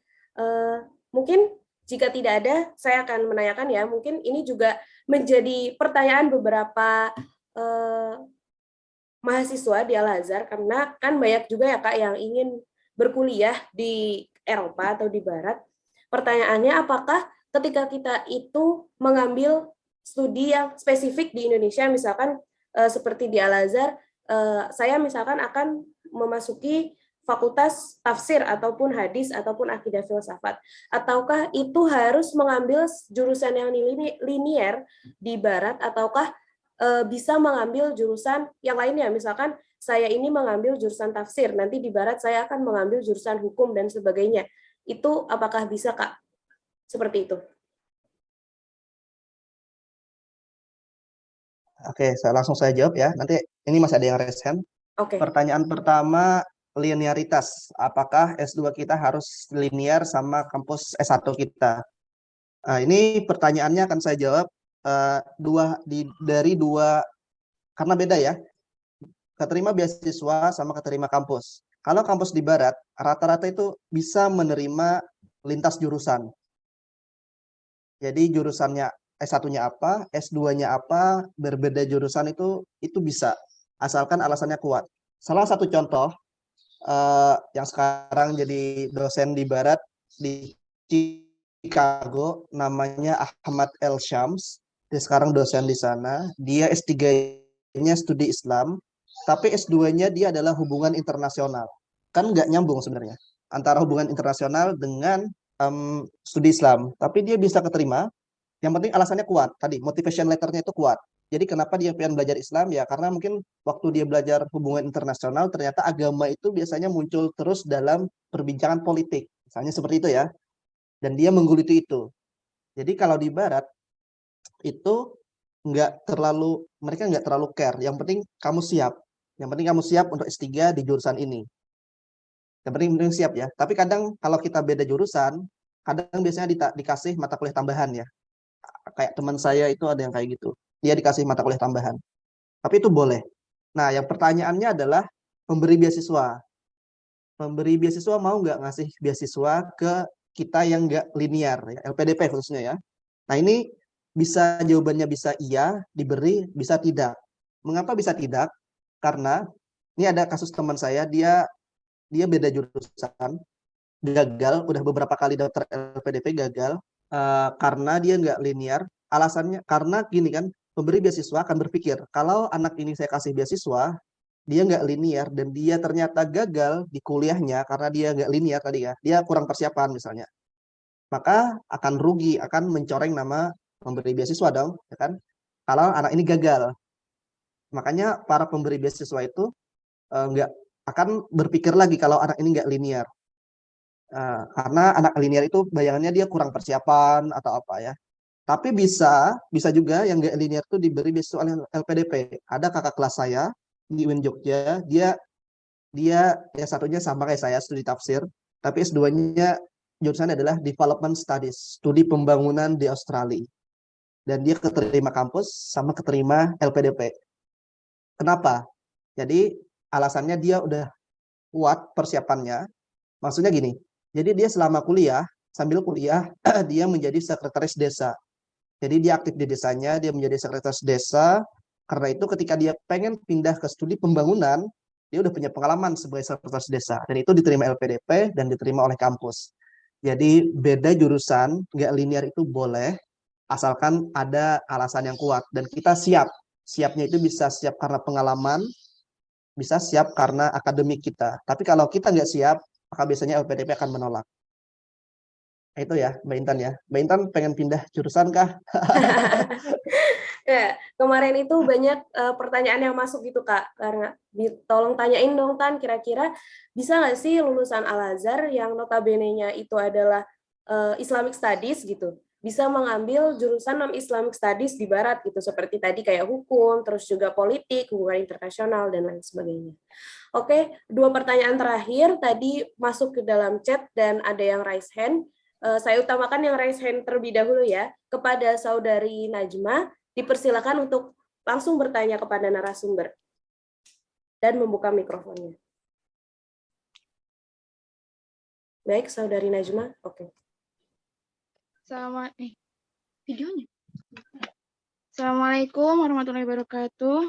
Mungkin jika tidak ada, saya akan menanyakan ya. Mungkin ini juga menjadi pertanyaan beberapa mahasiswa di Al-Azhar karena kan banyak juga ya Kak yang ingin berkuliah di Eropa atau di Barat. Pertanyaannya, apakah ketika kita itu mengambil studi yang spesifik di Indonesia, misalkan seperti di Al-Azhar, saya misalkan akan memasuki fakultas tafsir ataupun hadis ataupun akidah filsafat, ataukah itu harus mengambil jurusan yang linier di Barat, ataukah bisa mengambil jurusan yang lainnya, misalkan saya ini mengambil jurusan tafsir, nanti di Barat saya akan mengambil jurusan hukum dan sebagainya. Itu apakah bisa Kak? Seperti itu. Oke, langsung saya jawab ya. Nanti ini masih ada yang raise hand. Oke. Pertanyaan pertama, linearitas. Apakah S2 kita harus linear sama kampus S1 kita? Ini pertanyaannya akan saya jawab dari dua, karena beda ya. Keterima beasiswa sama keterima kampus. Kalau kampus di Barat, rata-rata itu bisa menerima lintas jurusan. Jadi jurusannya S1-nya apa, S2-nya apa, berbeda jurusan itu bisa, asalkan alasannya kuat. Salah satu contoh yang sekarang jadi dosen di Barat di Chicago, namanya Ahmad El Shams. Dia sekarang dosen di sana. Dia S3-nya studi Islam, tapi S2-nya dia adalah hubungan internasional. Kan nggak nyambung sebenarnya antara hubungan internasional dengan studi Islam, tapi dia bisa keterima. Yang penting alasannya kuat. Tadi motivation letternya itu kuat. Jadi kenapa dia pengen belajar Islam ya? Karena mungkin waktu dia belajar hubungan internasional, ternyata agama itu biasanya muncul terus dalam perbincangan politik. Misalnya seperti itu ya. Dan dia menggeluti itu. Jadi kalau di Barat itu mereka nggak terlalu care. Yang penting kamu siap. Yang penting kamu siap untuk S3 di jurusan ini. Yang penting siap ya. Tapi kadang kalau kita beda jurusan, kadang biasanya dikasih mata kuliah tambahan ya. Kayak teman saya itu ada yang kayak gitu. Dia dikasih mata kuliah tambahan. Tapi itu boleh. Nah, yang pertanyaannya adalah pemberi beasiswa. Pemberi beasiswa mau nggak ngasih beasiswa ke kita yang nggak linear, ya, LPDP khususnya ya. Nah, ini jawabannya bisa iya, diberi, bisa tidak. Mengapa bisa tidak? Karena ini ada kasus teman saya, dia beda jurusan, gagal, udah beberapa kali daftar LPDP gagal, karena dia nggak linear. Alasannya karena gini kan, pemberi beasiswa akan berpikir kalau anak ini saya kasih beasiswa, dia nggak linear dan dia ternyata gagal di kuliahnya karena dia nggak linear tadi ya, dia kurang persiapan misalnya, maka akan rugi, akan mencoreng nama pemberi beasiswa dong, ya kan? Kalau anak ini gagal, makanya para pemberi beasiswa itu nggak akan berpikir lagi kalau anak ini nggak linear. Karena anak linear itu bayangannya dia kurang persiapan atau apa ya. Tapi bisa juga yang nggak linear itu diberi beasiswa oleh LPDP. Ada kakak kelas saya di UIN Jogja, dia S1-nya sama kayak saya, studi tafsir, tapi S2-nya jurusannya adalah Development Studies, studi pembangunan di Australia. Dan dia keterima kampus sama keterima LPDP. Kenapa? Jadi alasannya dia udah kuat persiapannya. Maksudnya gini, jadi dia selama kuliah, sambil kuliah, dia menjadi sekretaris desa. Jadi dia aktif di desanya, dia menjadi sekretaris desa. Karena itu ketika dia pengen pindah ke studi pembangunan, dia udah punya pengalaman sebagai sekretaris desa. Dan itu diterima LPDP dan diterima oleh kampus. Jadi beda jurusan, nggak linear itu boleh, asalkan ada alasan yang kuat. Dan kita siap. Siapnya itu bisa siap karena pengalaman, bisa siap karena akademik kita. Tapi kalau kita nggak siap, maka biasanya LPDP akan menolak. Itu ya, Mbak Intan ya. Mbak Intan pengen pindah jurusan kah? Ya, kemarin itu banyak pertanyaan yang masuk gitu Kak, karena tolong tanyain dong Tan, kira-kira bisa nggak sih lulusan Al-Azhar yang notabene-nya itu adalah Islamic Studies gitu, bisa mengambil jurusan non-Islamic Studies di Barat gitu, seperti tadi kayak hukum, terus juga politik, hubungan internasional, dan lain sebagainya. Oke, 2 pertanyaan terakhir tadi masuk ke dalam chat dan ada yang raise hand. Saya utamakan yang raise hand terlebih dahulu ya. Kepada Saudari Najma, dipersilakan untuk langsung bertanya kepada narasumber dan membuka mikrofonnya. Baik, Saudari Najma. Oke. Videonya. Assalamualaikum warahmatullahi wabarakatuh.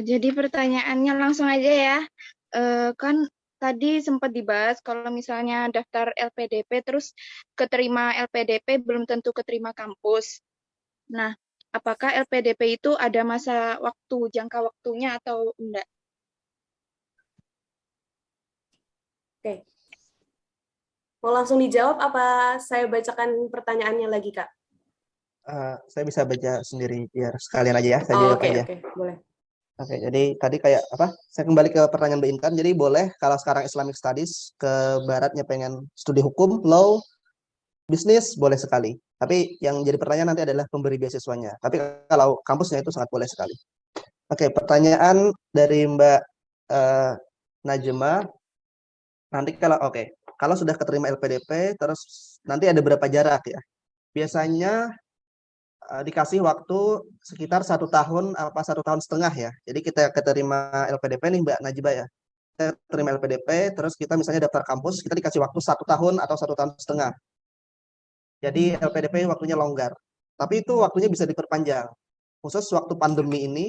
Jadi pertanyaannya langsung aja ya. Kan tadi sempat dibahas kalau misalnya daftar LPDP terus keterima LPDP belum tentu keterima kampus. Nah, apakah LPDP itu ada masa waktu, jangka waktunya atau enggak? Oke. Mau langsung dijawab apa saya bacakan pertanyaannya lagi, Kak? Saya bisa baca sendiri biar sekalian aja ya, saya jawab Oke, aja. oke, boleh. Oke, jadi tadi kayak apa? Saya kembali ke pertanyaan Mbak Intan. Jadi boleh kalau sekarang Islamic Studies ke baratnya pengen studi hukum, law, bisnis, boleh sekali. Tapi yang jadi pertanyaan nanti adalah pemberi beasiswanya. Tapi kalau kampusnya itu sangat boleh sekali. Oke, pertanyaan dari Mbak Najma. Nanti kalau sudah keterima LPDP, terus nanti ada berapa jarak ya? Biasanya dikasih waktu sekitar 1 tahun apa 1,5 tahun ya. Jadi kita keterima LPDP nih Mbak Najibah ya. Kita terima LPDP, terus kita misalnya daftar kampus, kita dikasih waktu 1 tahun atau 1,5 tahun. Jadi LPDP waktunya longgar. Tapi itu waktunya bisa diperpanjang. Khusus waktu pandemi ini,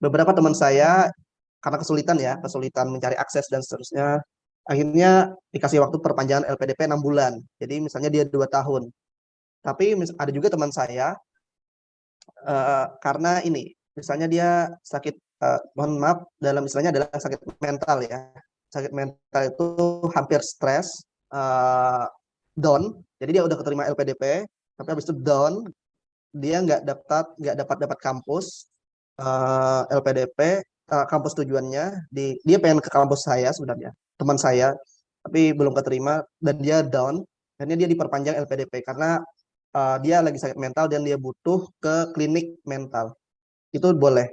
beberapa teman saya karena kesulitan mencari akses dan seterusnya, akhirnya dikasih waktu perpanjangan LPDP 6 bulan. Jadi misalnya dia 2 tahun. Tapi ada juga teman saya karena ini misalnya dia sakit, mohon maaf dalam istilahnya adalah sakit mental ya. Sakit mental itu hampir stres, down. Jadi dia udah keterima LPDP, tapi habis itu down, dia nggak dapat kampus LPDP, kampus tujuannya dia pengen ke kampus saya sebenarnya, teman saya, tapi belum keterima dan dia down. Akhirnya dia diperpanjang LPDP karena dia lagi sakit mental dan dia butuh ke klinik mental. Itu boleh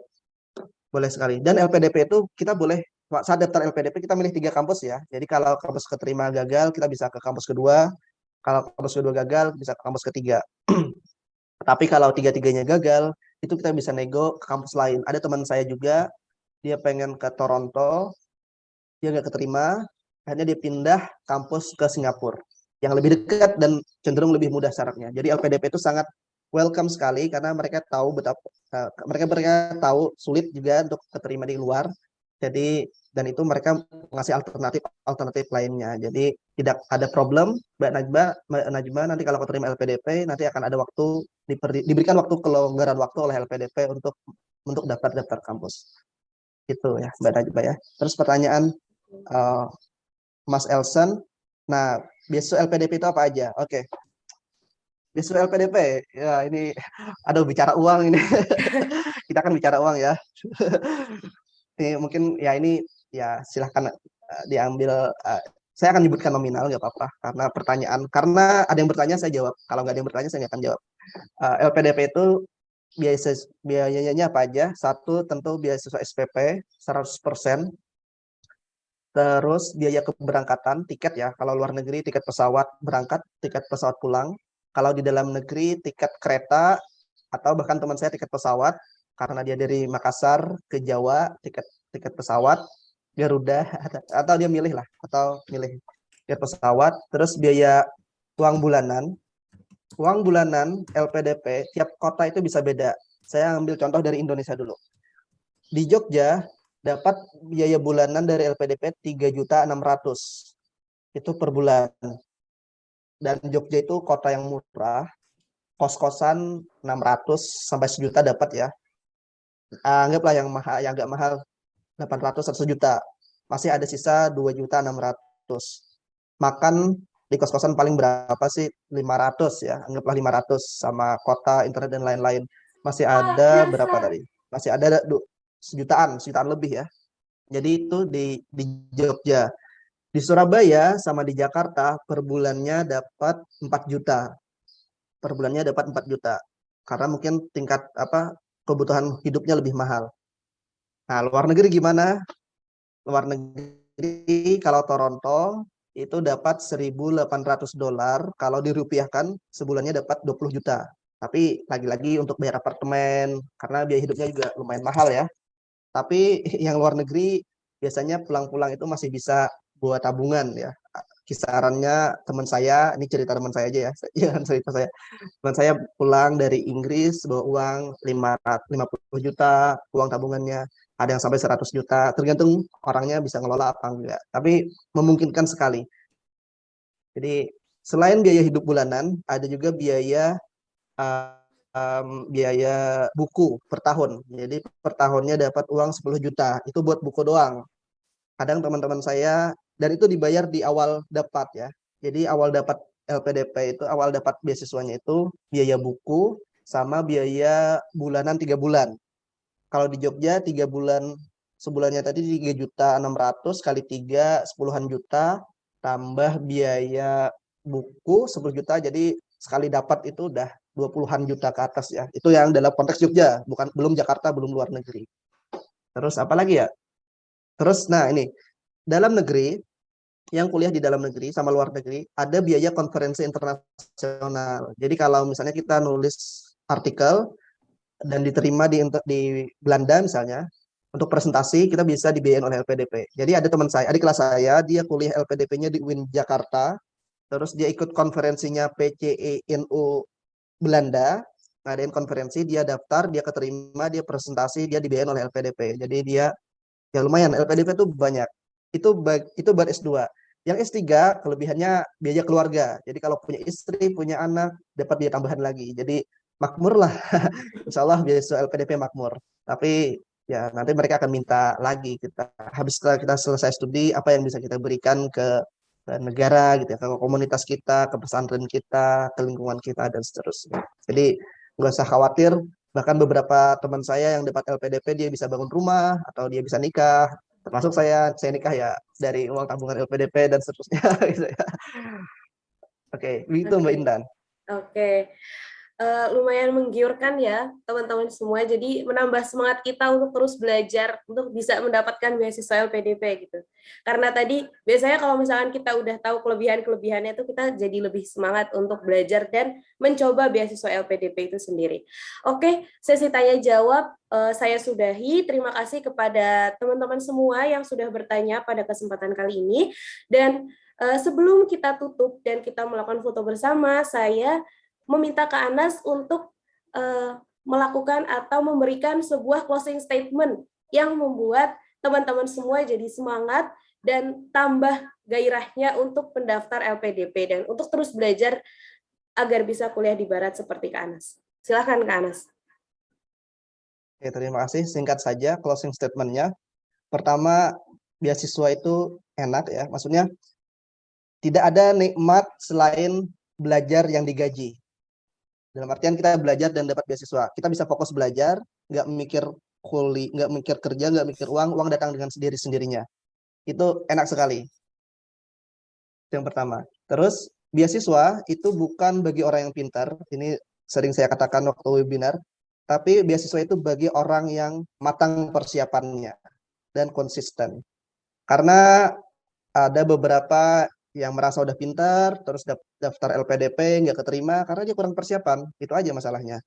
sekali. Dan LPDP itu kita boleh saat daftar LPDP kita milih 3 kampus ya. Jadi kalau kampus keterima gagal kita bisa ke kampus kedua. Kalau kampus kedua gagal bisa ke kampus ketiga. Tapi kalau 3-tiganya gagal itu kita bisa nego ke kampus lain. Ada teman saya juga dia pengen ke Toronto, dia nggak keterima, akhirnya dia pindah kampus ke Singapura yang lebih dekat dan cenderung lebih mudah syaratnya. Jadi LPDP itu sangat welcome sekali karena mereka tahu betapa mereka tahu sulit juga untuk keterima di luar. Jadi dan itu mereka ngasih alternatif lainnya. Jadi tidak ada problem Mbak Najma nanti kalau keterima LPDP nanti akan ada waktu diberikan waktu kelonggaran waktu oleh LPDP untuk daftar kampus. Itu ya Mbak Najma ya. Terus pertanyaan Mas Elson. Nah, beasiswa LPDP itu apa aja? Oke. Beasiswa LPDP, ya ini, aduh bicara uang ini. Kita kan bicara uang ya. Ini mungkin ya ini ya silahkan diambil. Saya akan menyebutkan nominal nggak apa-apa karena ada yang bertanya saya jawab. Kalau nggak ada yang bertanya saya nggak akan jawab. LPDP itu biayanya apa aja? Satu tentu beasiswa SPP 100%. Terus biaya keberangkatan, tiket ya. Kalau luar negeri tiket pesawat berangkat, tiket pesawat pulang. Kalau di dalam negeri tiket kereta atau bahkan teman saya tiket pesawat karena dia dari Makassar ke Jawa, tiket pesawat Garuda atau dia milih tiket pesawat. Terus biaya uang bulanan. Uang bulanan LPDP tiap kota itu bisa beda. Saya ambil contoh dari Indonesia dulu. Di Jogja dapat biaya bulanan dari LPDP 3.600.000 itu per bulan. Dan Jogja itu kota yang murah, kos-kosan 600 sampai 1 juta dapat ya. Anggaplah yang mahal, yang agak mahal 800 atau 1 juta. Masih ada sisa 2.600.000. Makan di kos-kosan paling berapa sih? 500 ya. Anggaplah 500 sama kota, internet dan lain-lain. Masih ada berapa tadi? Masih ada sejutaan lebih ya. Jadi itu di Jogja. Di Surabaya sama di Jakarta per bulannya dapat 4 juta. Per bulannya dapat 4 juta. Karena mungkin tingkat kebutuhan hidupnya lebih mahal. Nah, luar negeri gimana? Luar negeri kalau Toronto itu dapat $1.800, kalau dirupiahkan sebulannya dapat 20 juta. Tapi lagi-lagi untuk bayar apartemen karena biaya hidupnya juga lumayan mahal ya. Tapi yang luar negeri biasanya pulang-pulang itu masih bisa buat tabungan ya. Kisarannya teman saya, ini cerita teman saya aja ya, jangan cerita saya. Teman saya pulang dari Inggris bawa uang 550 juta, uang tabungannya. Ada yang sampai 100 juta, tergantung orangnya bisa ngelola apa enggak. Tapi memungkinkan sekali. Jadi selain biaya hidup bulanan, ada juga biaya buku per tahun. Jadi per tahunnya dapat uang 10 juta. Itu buat buku doang. Kadang teman-teman saya, dan itu dibayar di awal dapat ya. Jadi awal dapat LPDP itu, awal dapat beasiswanya itu biaya buku sama biaya bulanan 3 bulan. Kalau di Jogja 3 bulan, sebulannya tadi 3.600.000 kali 3, 10-an juta, tambah biaya buku 10 juta, jadi sekali dapat itu udah 20-an juta ke atas ya. Itu yang dalam konteks Jogja, belum Jakarta, belum luar negeri. Terus apa lagi ya? Terus nah ini, dalam negeri, yang kuliah di dalam negeri sama luar negeri, ada biaya konferensi internasional. Jadi kalau misalnya kita nulis artikel dan diterima di Belanda misalnya, untuk presentasi kita bisa dibiayain oleh LPDP. Jadi ada teman saya, adik kelas saya, dia kuliah LPDP-nya di UIN Jakarta, terus dia ikut konferensinya PCENU Belanda, ngadain konferensi, dia daftar, dia keterima, dia presentasi, dia dibiayain oleh LPDP. Jadi dia ya lumayan, LPDP itu banyak. Itu buat S2. Yang S3 kelebihannya biaya keluarga. Jadi kalau punya istri, punya anak, dapat biaya tambahan lagi. Jadi makmur lah. Insya Allah beasiswa LPDP makmur. Tapi ya nanti mereka akan minta lagi, habis setelah kita selesai studi, apa yang bisa kita berikan ke negara gitu ya, ke komunitas kita, ke pesantren kita, ke lingkungan kita, dan seterusnya. Jadi nggak usah khawatir. Bahkan beberapa teman saya yang dapat LPDP, dia bisa bangun rumah atau dia bisa nikah. Termasuk saya nikah ya dari uang tabungan LPDP dan seterusnya. Gitu ya. Oke, itu Mbak Intan. Oke. Lumayan menggiurkan ya teman-teman semua, jadi menambah semangat kita untuk terus belajar untuk bisa mendapatkan beasiswa LPDP gitu. Karena tadi biasanya kalau misalkan kita udah tahu kelebihan-kelebihannya itu kita jadi lebih semangat untuk belajar dan mencoba beasiswa LPDP itu sendiri. Oke, sesi tanya jawab saya sudahi. Terima kasih kepada teman-teman semua yang sudah bertanya pada kesempatan kali ini, dan sebelum kita tutup dan kita melakukan foto bersama, saya meminta Kak Anas untuk melakukan atau memberikan sebuah closing statement yang membuat teman-teman semua jadi semangat dan tambah gairahnya untuk pendaftar LPDP dan untuk terus belajar agar bisa kuliah di Barat seperti Kak Anas. Silakan Kak Anas. Oke, terima kasih. Singkat saja closing statement-nya. Pertama, beasiswa itu enak ya. Maksudnya tidak ada nikmat selain belajar yang digaji. Dalam artian kita belajar dan dapat beasiswa. Kita bisa fokus belajar, nggak mikir nggak mikir kerja, nggak mikir uang datang dengan sendiri-sendirinya. Itu enak sekali. Yang pertama. Terus, beasiswa itu bukan bagi orang yang pintar. Ini sering saya katakan waktu webinar. Tapi beasiswa itu bagi orang yang matang persiapannya dan konsisten. Karena ada beberapa yang merasa udah pintar, terus daftar LPDP, nggak keterima, karena dia kurang persiapan. Itu aja masalahnya.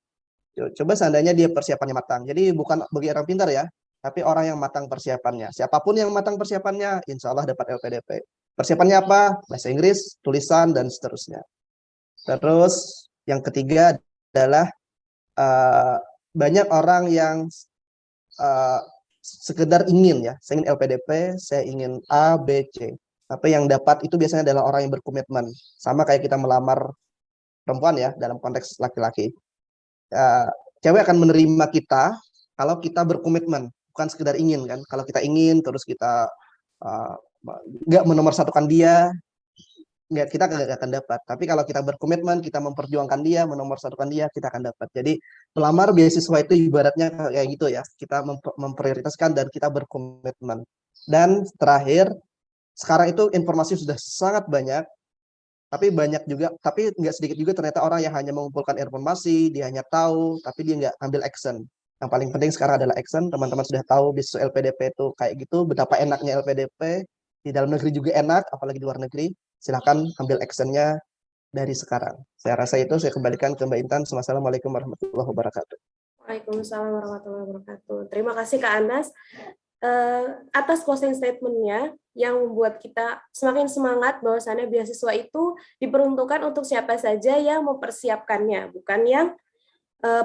Coba seandainya dia persiapannya matang. Jadi bukan bagi orang pintar ya, tapi orang yang matang persiapannya. Siapapun yang matang persiapannya, insya Allah dapat LPDP. Persiapannya apa? Bahasa Inggris, tulisan, dan seterusnya. Terus yang ketiga adalah banyak orang yang sekedar ingin ya, saya ingin LPDP, saya ingin A, B, C. Tapi yang dapat itu biasanya adalah orang yang berkomitmen. Sama kayak kita melamar perempuan ya, dalam konteks laki-laki. Cewek akan menerima kita kalau kita berkomitmen, bukan sekedar ingin kan. Kalau kita ingin terus kita nggak menomorsatukan dia, kita nggak akan dapat. Tapi kalau kita berkomitmen, kita memperjuangkan dia, menomorsatukan dia, kita akan dapat. Jadi pelamar beasiswa itu ibaratnya kayak gitu ya. Kita memprioritaskan dan kita berkomitmen. Dan terakhir, sekarang itu informasi sudah sangat banyak, tapi nggak sedikit juga ternyata orang yang hanya mengumpulkan informasi, dia hanya tahu, tapi dia nggak ambil action. Yang paling penting sekarang adalah action. Teman-teman sudah tahu beasiswa LPDP itu kayak gitu, betapa enaknya LPDP, di dalam negeri juga enak, apalagi di luar negeri. Silahkan ambil actionnya dari sekarang. Saya rasa itu, saya kembalikan ke Mbak Intan. Wassalamualaikum warahmatullahi wabarakatuh. Waalaikumsalam warahmatullahi wabarakatuh. Terima kasih Kak Anas atas closing statement-nya yang membuat kita semakin semangat bahwasannya beasiswa itu diperuntukkan untuk siapa saja yang mempersiapkannya, bukan yang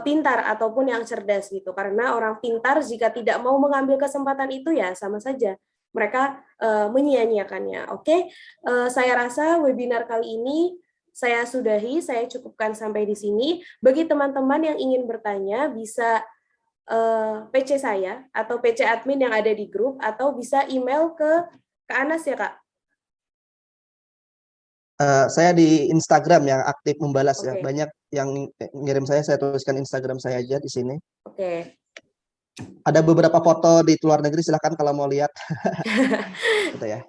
pintar ataupun yang cerdas gitu. Karena orang pintar jika tidak mau mengambil kesempatan itu ya sama saja mereka menyia-nyiakannya. Oke, saya rasa webinar kali ini saya sudahi, saya cukupkan sampai di sini. Bagi teman-teman yang ingin bertanya, bisa PC saya atau PC admin yang ada di grup, atau bisa email ke Kak Anas ya, Kak? Saya di Instagram yang aktif membalas ya. Oke. Banyak yang ngirim saya tuliskan Instagram saya aja di sini. Oke. Ada beberapa foto di luar negeri, silahkan kalau mau lihat. Gitu ya.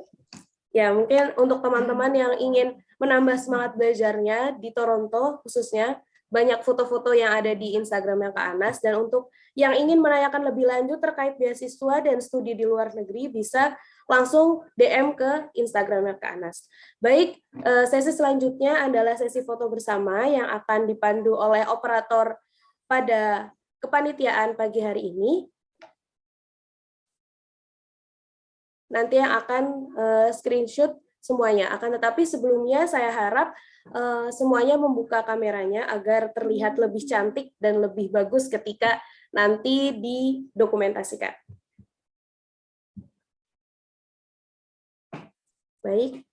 Ya, mungkin untuk teman-teman yang ingin menambah semangat belajarnya di Toronto khususnya, banyak foto-foto yang ada di Instagramnya Kak Anas. Dan untuk yang ingin menanyakan lebih lanjut terkait beasiswa dan studi di luar negeri, bisa langsung DM ke Instagramnya Kak Anas. Baik, sesi selanjutnya adalah sesi foto bersama yang akan dipandu oleh operator pada kepanitiaan pagi hari ini. Nanti yang akan screenshot semuanya. Akan tetapi sebelumnya saya harap semuanya membuka kameranya agar terlihat lebih cantik dan lebih bagus ketika nanti didokumentasikan. Baik.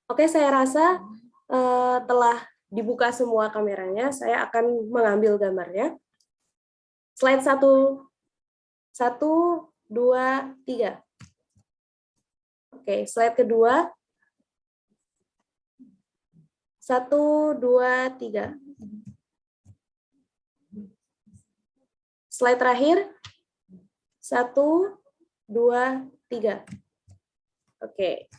Oke, saya rasa telah dibuka semua kameranya. Saya akan mengambil gambarnya. Slide 1, 2, 3. Oke, slide kedua. 1, 2, 3. Slide terakhir. 1, 2, 3. Oke.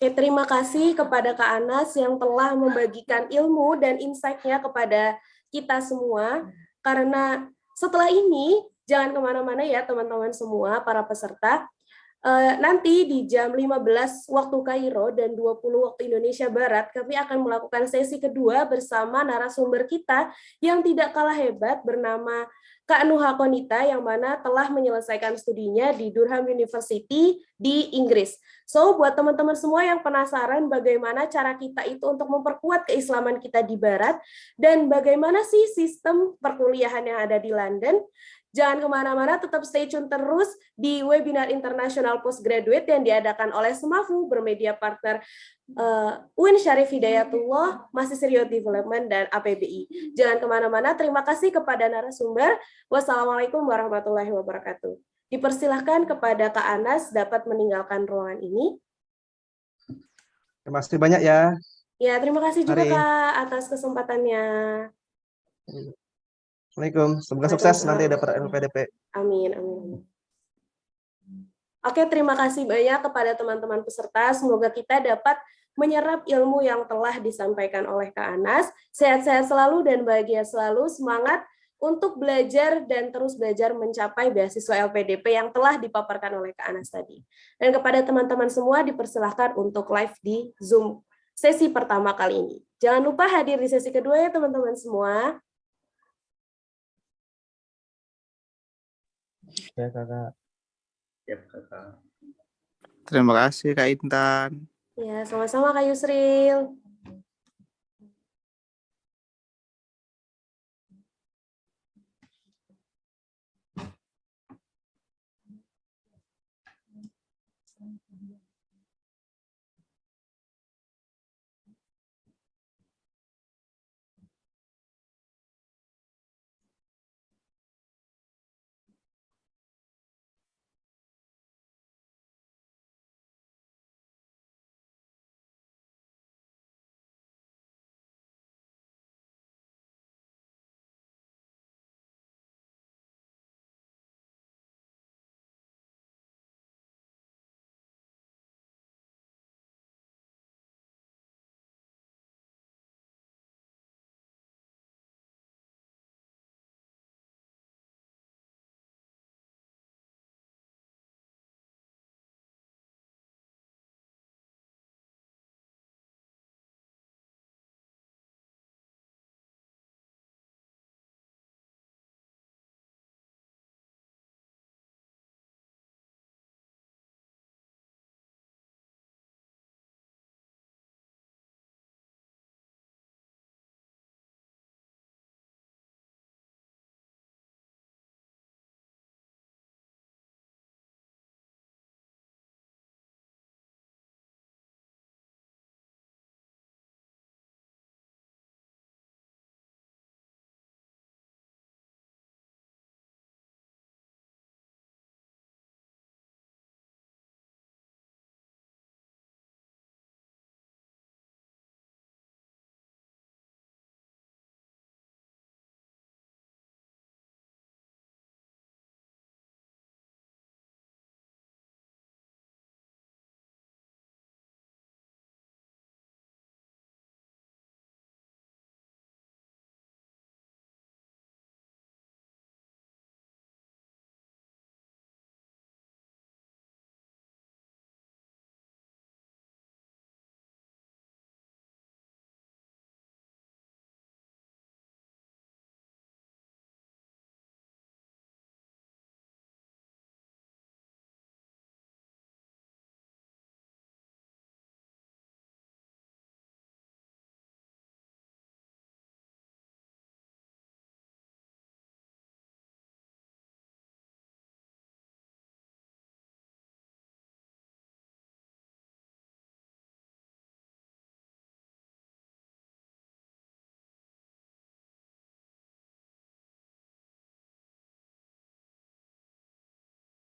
Oke, terima kasih kepada Kak Anas yang telah membagikan ilmu dan insight-nya kepada kita semua. Karena setelah ini, jangan kemana-mana ya teman-teman semua, para peserta. Nanti di jam 15 waktu Kairo dan 20 waktu Indonesia Barat, kami akan melakukan sesi kedua bersama narasumber kita yang tidak kalah hebat bernama Kak Nuha Konita, yang mana telah menyelesaikan studinya di Durham University di Inggris. So, buat teman-teman semua yang penasaran bagaimana cara kita itu untuk memperkuat keislaman kita di Barat, dan bagaimana sih sistem perkuliahan yang ada di London, jangan kemana-mana, tetap stay tune terus di webinar internasional postgraduate yang diadakan oleh Semafu bermedia partner UIN Syarif Hidayatullah, Mahasiswa Youth Development, dan APBI. Jangan kemana-mana, terima kasih kepada narasumber. Wassalamualaikum warahmatullahi wabarakatuh. Dipersilahkan kepada Kak Anas dapat meninggalkan ruangan ini. Terima kasih banyak ya. Ya, terima kasih juga Mari. Kak atas kesempatannya. Assalamualaikum. Semoga sukses nanti dapat LPDP. Amin, amin. Oke, terima kasih banyak kepada teman-teman peserta. Semoga kita dapat menyerap ilmu yang telah disampaikan oleh Kak Anas. Sehat-sehat selalu dan bahagia selalu. Semangat untuk belajar dan terus belajar mencapai beasiswa LPDP yang telah dipaparkan oleh Kak Anas tadi. Dan kepada teman-teman semua dipersilahkan untuk live di Zoom sesi pertama kali ini. Jangan lupa hadir di sesi kedua ya teman-teman semua. Ya, Kakak. Terima kasih Kak Intan. Ya, sama-sama Kak Yusril.